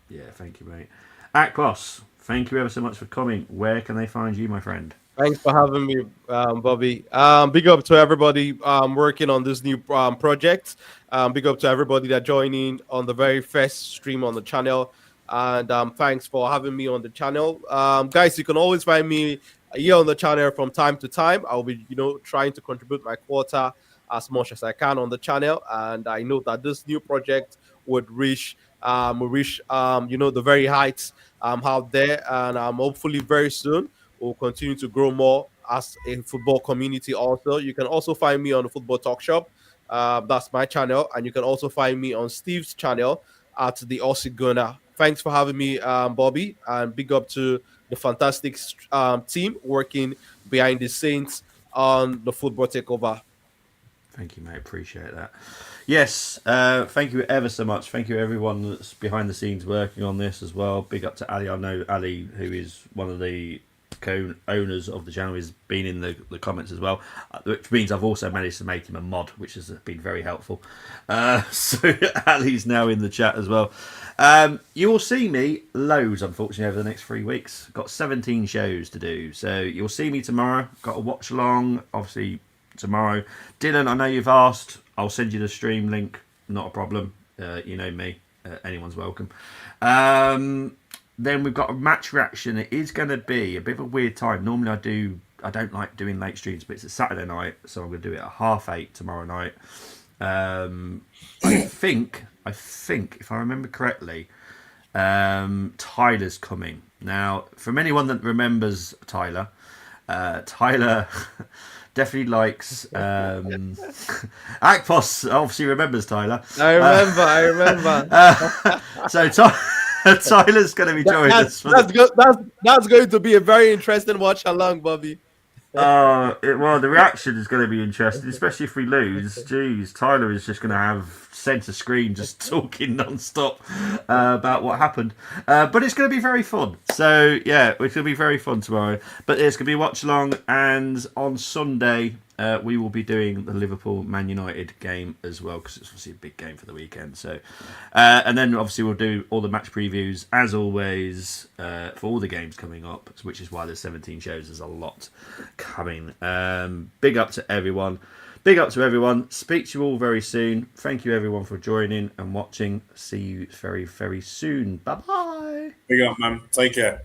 B: Yeah, thank you, mate. Akpos, thank you ever so much for coming. Where can they find you, my friend?
C: Thanks for having me, Bobby. Big up to everybody working on this new project. Big up to everybody that joining on the very first stream on the channel. And thanks for having me on the channel. Guys, you can always find me here on the channel from time to time. I'll be, trying to contribute my quota as much as I can on the channel. And I know that this new project would reach the very heights out there. And hopefully very soon we'll continue to grow more as a football community also. You can also find me on the Football Talk Shop. That's my channel. And you can also find me on Steve's channel at the Aussie Gunner. Thanks for having me, Bobby. And big up to the fantastic team working behind the scenes on the Football Takeover.
B: Thank you, mate. Appreciate that. Yes, thank you ever so much. Thank you, everyone that's behind the scenes working on this as well. Big up to Ali. I know Ali, who is one of the co-owners of the channel, has been in the comments as well, which means I've also managed to make him a mod, which has been very helpful. So Ali's now in the chat as well. You will see me loads, unfortunately, over the next 3 weeks. Got 17 shows to do, so you'll see me tomorrow. Got a watch along, obviously, tomorrow. Dylan, I know you've asked. I'll send you the stream link. Not a problem. You know me. Anyone's welcome. Then we've got a match reaction. It is going to be a bit of a weird time. Normally I don't like doing late streams, but it's a Saturday night, so I'm going to do it at 8:30 tomorrow night. I think, if I remember correctly, Tyler's coming. Now, from anyone that remembers Tyler, Tyler definitely likes Akpos obviously remembers Tyler.
C: I remember.
B: So Tyler's going to be joining us.
C: That's going to be a very interesting watch along, Bobby.
B: Well, the reaction is going to be interesting, especially if we lose. Jeez, Tyler is just going to have centre screen just talking non-stop about what happened. But it's going to be very fun. So, yeah, it's going to be very fun tomorrow. But it's going to be a watch-along, and on Sunday, we will be doing the Liverpool-Man United game as well, because it's obviously a big game for the weekend. So, and then, obviously, we'll do all the match previews, as always, for all the games coming up, which is why there's 17 shows. There's a lot coming. Big up to everyone. Big up to everyone. Speak to you all very soon. Thank you everyone for joining and watching. See you very, very soon. Bye bye.
A: Big up, man. Take care.